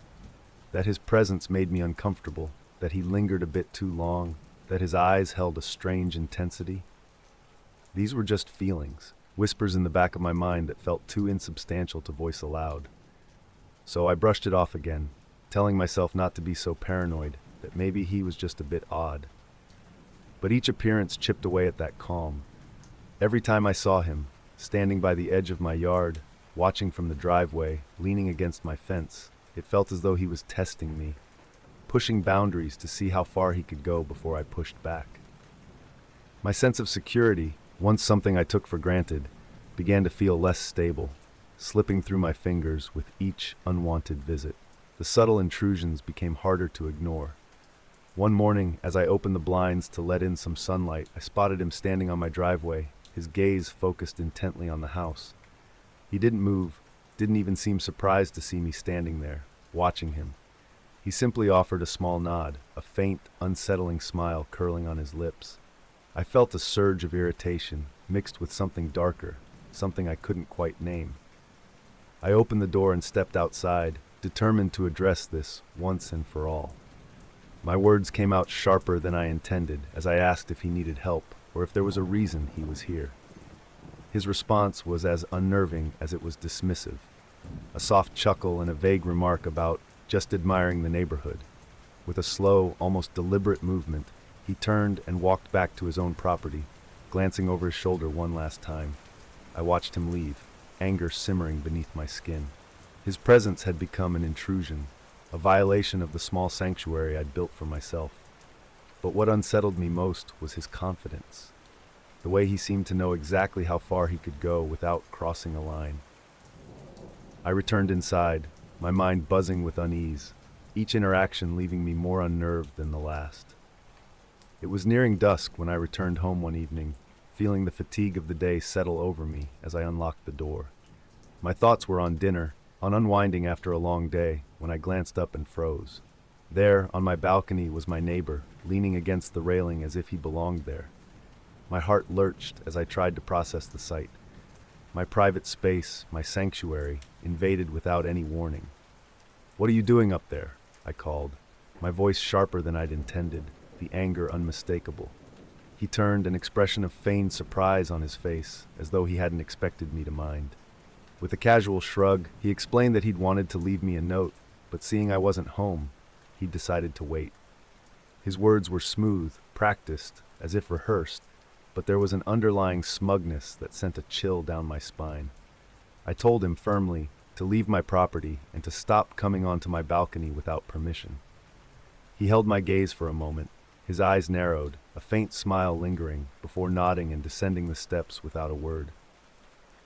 Speaker 1: That his presence made me uncomfortable, that he lingered a bit too long, that his eyes held a strange intensity? These were just feelings, whispers in the back of my mind that felt too insubstantial to voice aloud. So I brushed it off again, telling myself not to be so paranoid, that maybe he was just a bit odd. But each appearance chipped away at that calm. Every time I saw him, standing by the edge of my yard, watching from the driveway, leaning against my fence, it felt as though he was testing me, pushing boundaries to see how far he could go before I pushed back. My sense of security, once something I took for granted, began to feel less stable, slipping through my fingers with each unwanted visit. The subtle intrusions became harder to ignore. One morning, as I opened the blinds to let in some sunlight, I spotted him standing on my driveway, his gaze focused intently on the house. He didn't move, didn't even seem surprised to see me standing there, watching him. He simply offered a small nod, a faint, unsettling smile curling on his lips. I felt a surge of irritation, mixed with something darker, something I couldn't quite name. I opened the door and stepped outside, determined to address this once and for all. My words came out sharper than I intended as I asked if he needed help or if there was a reason he was here. His response was as unnerving as it was dismissive, a soft chuckle and a vague remark about just admiring the neighborhood. With a slow, almost deliberate movement, he turned and walked back to his own property, glancing over his shoulder one last time. I watched him leave, anger simmering beneath my skin. His presence had become an intrusion, a violation of the small sanctuary I'd built for myself. But what unsettled me most was his confidence, the way he seemed to know exactly how far he could go without crossing a line. I returned inside, my mind buzzing with unease, each interaction leaving me more unnerved than the last. It was nearing dusk when I returned home one evening, feeling the fatigue of the day settle over me as I unlocked the door. My thoughts were on dinner, on unwinding after a long day, when I glanced up and froze. There, on my balcony, was my neighbor, leaning against the railing as if he belonged there. My heart lurched as I tried to process the sight. My private space, my sanctuary, invaded without any warning. "What are you doing up there?" I called, my voice sharper than I'd intended, the anger unmistakable. He turned, an expression of feigned surprise on his face, as though he hadn't expected me to mind. With a casual shrug, he explained that he'd wanted to leave me a note, but seeing I wasn't home, he'd decided to wait. His words were smooth, practiced, as if rehearsed, but there was an underlying smugness that sent a chill down my spine. I told him firmly to leave my property and to stop coming onto my balcony without permission. He held my gaze for a moment, his eyes narrowed, a faint smile lingering, before nodding and descending the steps without a word.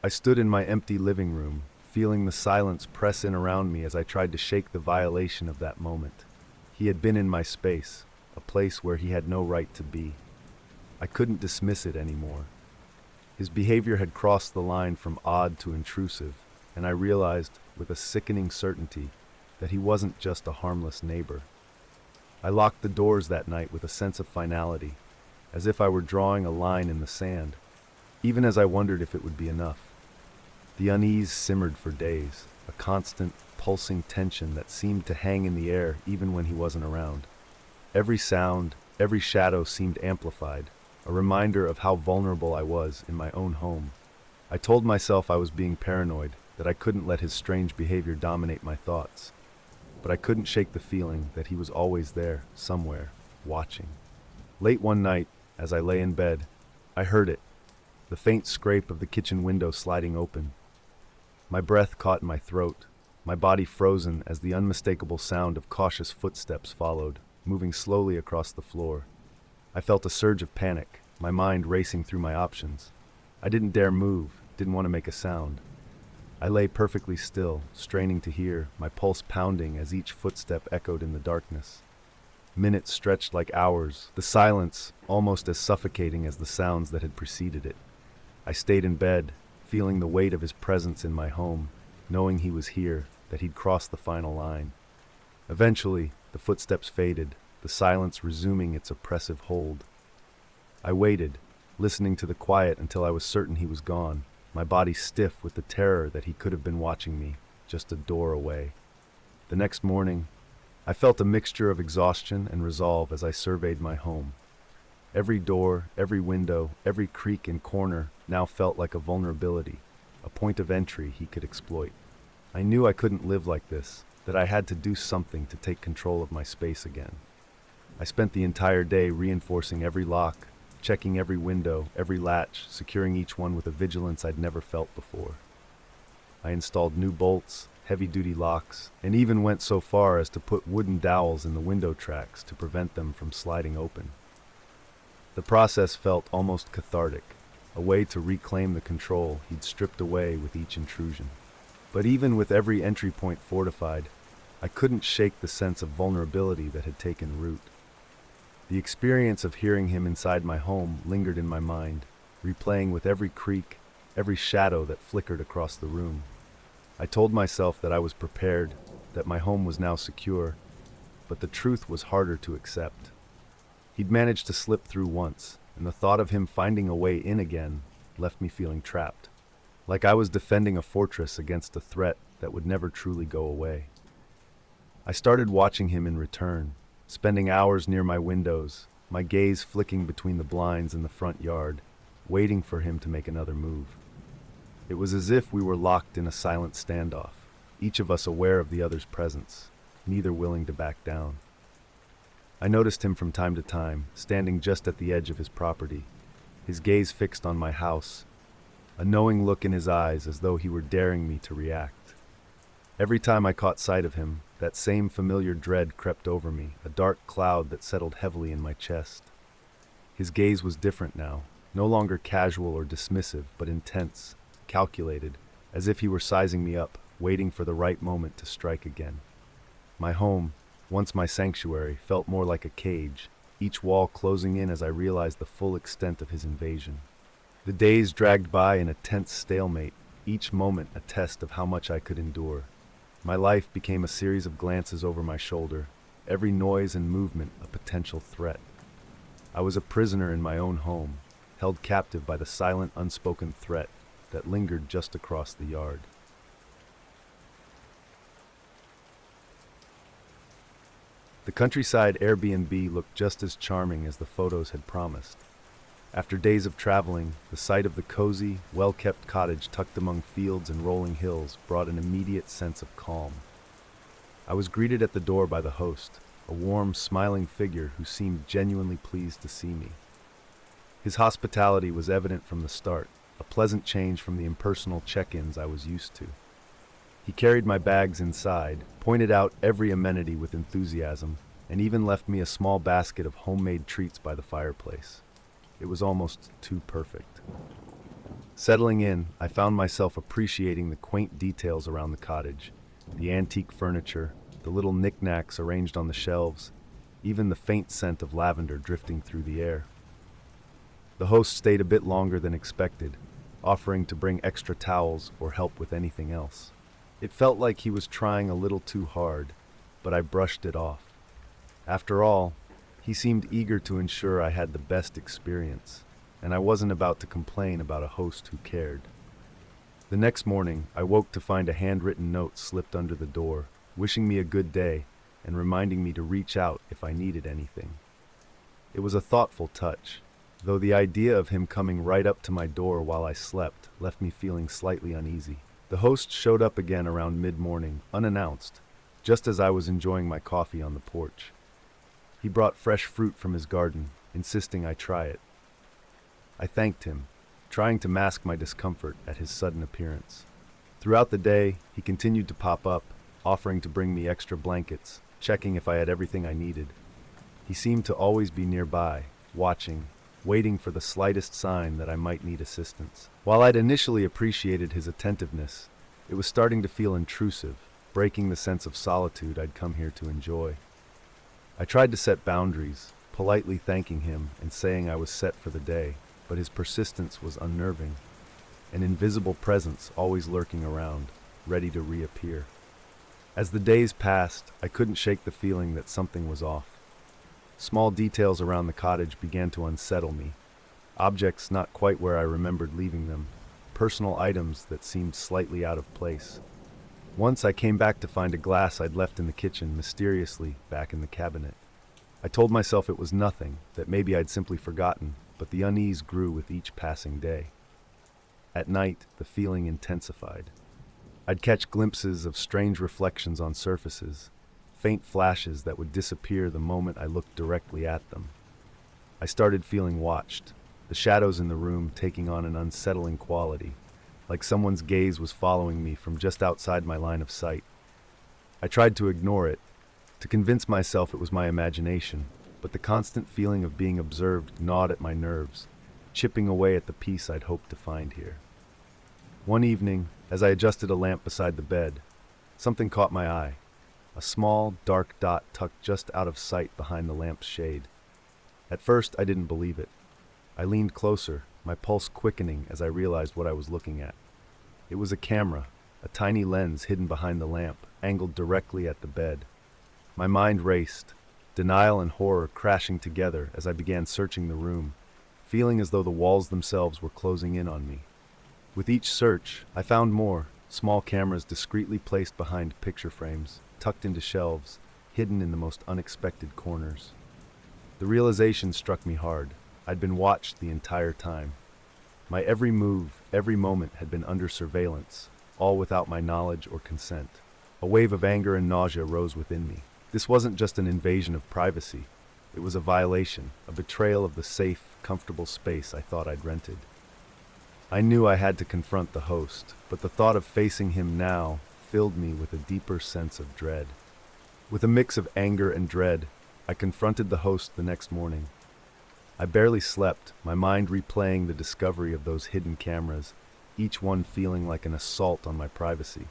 Speaker 1: I stood in my empty living room, feeling the silence press in around me as I tried to shake the violation of that moment. He had been in my space, a place where he had no right to be. I couldn't dismiss it anymore. His behavior had crossed the line from odd to intrusive, and I realized, with a sickening certainty, that he wasn't just a harmless neighbor. I locked the doors that night with a sense of finality, as if I were drawing a line in the sand, even as I wondered if it would be enough. The unease simmered for days, a constant, pulsing tension that seemed to hang in the air even when he wasn't around. Every sound, every shadow seemed amplified, a reminder of how vulnerable I was in my own home. I told myself I was being paranoid, that I couldn't let his strange behavior dominate my thoughts. But I couldn't shake the feeling that he was always there, somewhere, watching. Late one night, as I lay in bed, I heard it, the faint scrape of the kitchen window sliding open. My breath caught in my throat, my body frozen as the unmistakable sound of cautious footsteps followed, moving slowly across the floor. I felt a surge of panic, my mind racing through my options. I didn't dare move, didn't want to make a sound. I lay perfectly still, straining to hear, my pulse pounding as each footstep echoed in the darkness. Minutes stretched like hours, the silence almost as suffocating as the sounds that had preceded it. I stayed in bed, feeling the weight of his presence in my home, knowing he was here, that he'd crossed the final line. Eventually, the footsteps faded, the silence resuming its oppressive hold. I waited, listening to the quiet until I was certain he was gone, my body stiff with the terror that he could have been watching me, just a door away. The next morning, I felt a mixture of exhaustion and resolve as I surveyed my home. Every door, every window, every creak and corner now felt like a vulnerability, a point of entry he could exploit. I knew I couldn't live like this, that I had to do something to take control of my space again. I spent the entire day reinforcing every lock, checking every window, every latch, securing each one with a vigilance I'd never felt before. I installed new bolts, heavy-duty locks, and even went so far as to put wooden dowels in the window tracks to prevent them from sliding open. The process felt almost cathartic, a way to reclaim the control he'd stripped away with each intrusion. But even with every entry point fortified, I couldn't shake the sense of vulnerability that had taken root. The experience of hearing him inside my home lingered in my mind, replaying with every creak, every shadow that flickered across the room. I told myself that I was prepared, that my home was now secure, but the truth was harder to accept. He'd managed to slip through once, and the thought of him finding a way in again left me feeling trapped, like I was defending a fortress against a threat that would never truly go away. I started watching him in return, spending hours near my windows, my gaze flicking between the blinds in the front yard, waiting for him to make another move. It was as if we were locked in a silent standoff, each of us aware of the other's presence, neither willing to back down. I noticed him from time to time, standing just at the edge of his property, his gaze fixed on my house, a knowing look in his eyes as though he were daring me to react. Every time I caught sight of him, that same familiar dread crept over me, a dark cloud that settled heavily in my chest. His gaze was different now, no longer casual or dismissive, but intense, calculated, as if he were sizing me up, waiting for the right moment to strike again. My home, once my sanctuary, felt more like a cage, each wall closing in as I realized the full extent of his invasion. The days dragged by in a tense stalemate, each moment a test of how much I could endure. My life became a series of glances over my shoulder, every noise and movement a potential threat. I was a prisoner in my own home, held captive by the silent, unspoken threat that lingered just across the yard. The countryside Airbnb looked just as charming as the photos had promised. After days of traveling, the sight of the cozy, well-kept cottage tucked among fields and rolling hills brought an immediate sense of calm. I was greeted at the door by the host, a warm, smiling figure who seemed genuinely pleased to see me. His hospitality was evident from the start, a pleasant change from the impersonal check-ins I was used to. He carried my bags inside, pointed out every amenity with enthusiasm, and even left me a small basket of homemade treats by the fireplace. It was almost too perfect. Settling in, I found myself appreciating the quaint details around the cottage, the antique furniture, the little knickknacks arranged on the shelves, even the faint scent of lavender drifting through the air. The host stayed a bit longer than expected, offering to bring extra towels or help with anything else. It felt like he was trying a little too hard, but I brushed it off. After all, he seemed eager to ensure I had the best experience, and I wasn't about to complain about a host who cared. The next morning, I woke to find a handwritten note slipped under the door, wishing me a good day and reminding me to reach out if I needed anything. It was a thoughtful touch, though the idea of him coming right up to my door while I slept left me feeling slightly uneasy. The host showed up again around mid-morning, unannounced, just as I was enjoying my coffee on the porch. He brought fresh fruit from his garden, insisting I try it. I thanked him, trying to mask my discomfort at his sudden appearance. Throughout the day, he continued to pop up, offering to bring me extra blankets, checking if I had everything I needed. He seemed to always be nearby, watching, waiting for the slightest sign that I might need assistance. While I'd initially appreciated his attentiveness, It was starting to feel intrusive, breaking the sense of solitude I'd come here to enjoy. I tried to set boundaries, politely thanking him and saying I was set for the day, but his persistence was unnerving, an invisible presence always lurking around, ready to reappear. As the days passed, I couldn't shake the feeling that something was off. Small details around the cottage began to unsettle me, objects not quite where I remembered leaving them, personal items that seemed slightly out of place. Once I came back to find a glass I'd left in the kitchen mysteriously back in the cabinet. I told myself it was nothing, that maybe I'd simply forgotten, but the unease grew with each passing day. At night, the feeling intensified. I'd catch glimpses of strange reflections on surfaces, faint flashes that would disappear the moment I looked directly at them. I started feeling watched, the shadows in the room taking on an unsettling quality, like someone's gaze was following me from just outside my line of sight. I tried to ignore it, to convince myself it was my imagination, but the constant feeling of being observed gnawed at my nerves, chipping away at the peace I'd hoped to find here. One evening, as I adjusted a lamp beside the bed, something caught my eye. A small, dark dot tucked just out of sight behind the lamp's shade. At first, I didn't believe it. I leaned closer, my pulse quickening as I realized what I was looking at. It was a camera, a tiny lens hidden behind the lamp, angled directly at the bed. My mind raced, denial and horror crashing together as I began searching the room, feeling as though the walls themselves were closing in on me. With each search, I found more, small cameras discreetly placed behind picture frames, tucked into shelves, hidden in the most unexpected corners. The realization struck me hard. I'd been watched the entire time. My every move, every moment had been under surveillance, all without my knowledge or consent. A wave of anger and nausea rose within me. This wasn't just an invasion of privacy. It was a violation, a betrayal of the safe, comfortable space I thought I'd rented. I knew I had to confront the host, but the thought of facing him now filled me with a deeper sense of dread. With a mix of anger and dread, I confronted the host the next morning. I barely slept, my mind replaying the discovery of those hidden cameras, each one feeling like an assault on my privacy.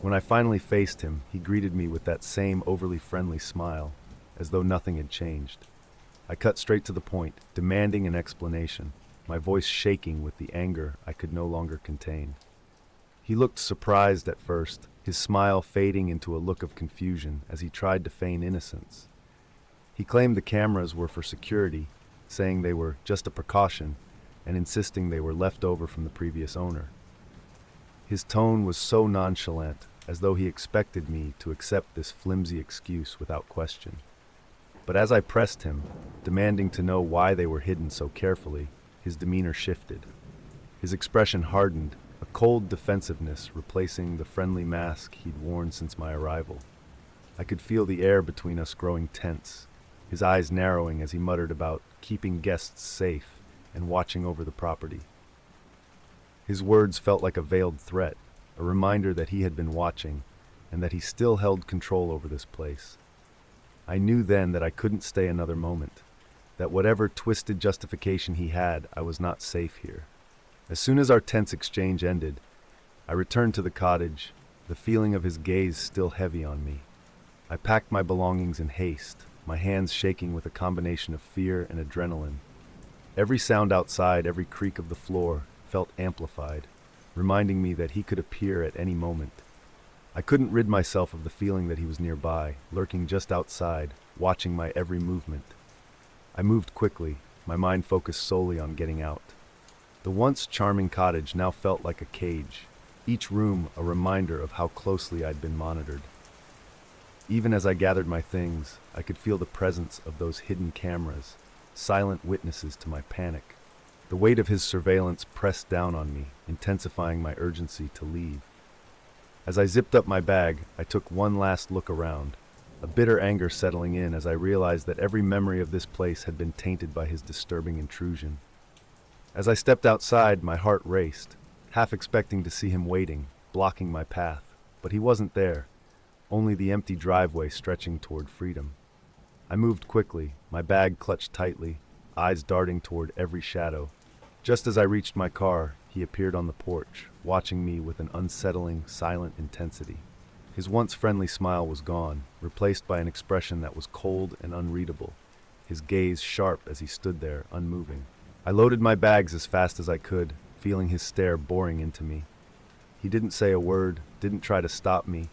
Speaker 1: When I finally faced him, he greeted me with that same overly friendly smile, as though nothing had changed. I cut straight to the point, demanding an explanation, my voice shaking with the anger I could no longer contain. He looked surprised at first, his smile fading into a look of confusion as he tried to feign innocence. He claimed the cameras were for security, saying they were just a precaution, and insisting they were left over from the previous owner. His tone was so nonchalant, as though he expected me to accept this flimsy excuse without question. But as I pressed him, demanding to know why they were hidden so carefully, his demeanor shifted. His expression hardened, a cold defensiveness replacing the friendly mask he'd worn since my arrival. I could feel the air between us growing tense, his eyes narrowing as he muttered about keeping guests safe and watching over the property. His words felt like a veiled threat, a reminder that he had been watching and that he still held control over this place. I knew then that I couldn't stay another moment, that whatever twisted justification he had, I was not safe here. As soon as our tense exchange ended, I returned to the cottage, the feeling of his gaze still heavy on me. I packed my belongings in haste, my hands shaking with a combination of fear and adrenaline. Every sound outside, every creak of the floor, felt amplified, reminding me that he could appear at any moment. I couldn't rid myself of the feeling that he was nearby, lurking just outside, watching my every movement. I moved quickly, my mind focused solely on getting out. The once charming cottage now felt like a cage, each room a reminder of how closely I'd been monitored. Even as I gathered my things, I could feel the presence of those hidden cameras, silent witnesses to my panic. The weight of his surveillance pressed down on me, intensifying my urgency to leave. As I zipped up my bag, I took one last look around, a bitter anger settling in as I realized that every memory of this place had been tainted by his disturbing intrusion. As I stepped outside, my heart raced, half expecting to see him waiting, blocking my path, but he wasn't there, only the empty driveway stretching toward freedom. I moved quickly, my bag clutched tightly, eyes darting toward every shadow. Just as I reached my car, he appeared on the porch, watching me with an unsettling, silent intensity. His once friendly smile was gone, replaced by an expression that was cold and unreadable, his gaze sharp as he stood there, unmoving. I loaded my bags as fast as I could, feeling his stare boring into me. He didn't say a word, didn't try to stop me,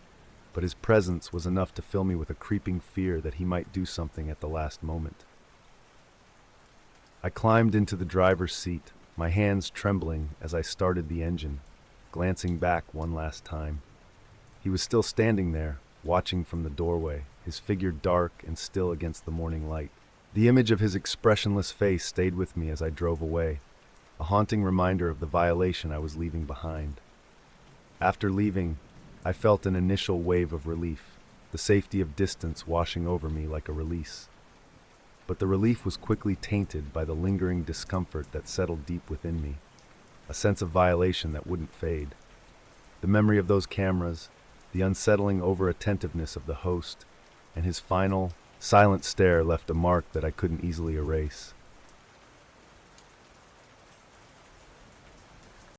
Speaker 1: but his presence was enough to fill me with a creeping fear that he might do something at the last moment. I climbed into the driver's seat, my hands trembling as I started the engine, glancing back one last time. He was still standing there, watching from the doorway, his figure dark and still against the morning light. The image of his expressionless face stayed with me as I drove away, a haunting reminder of the violation I was leaving behind. After leaving, I felt an initial wave of relief, the safety of distance washing over me like a release. But the relief was quickly tainted by the lingering discomfort that settled deep within me, a sense of violation that wouldn't fade. The memory of those cameras, the unsettling over-attentiveness of the host, and his final, silent stare left a mark that I couldn't easily erase.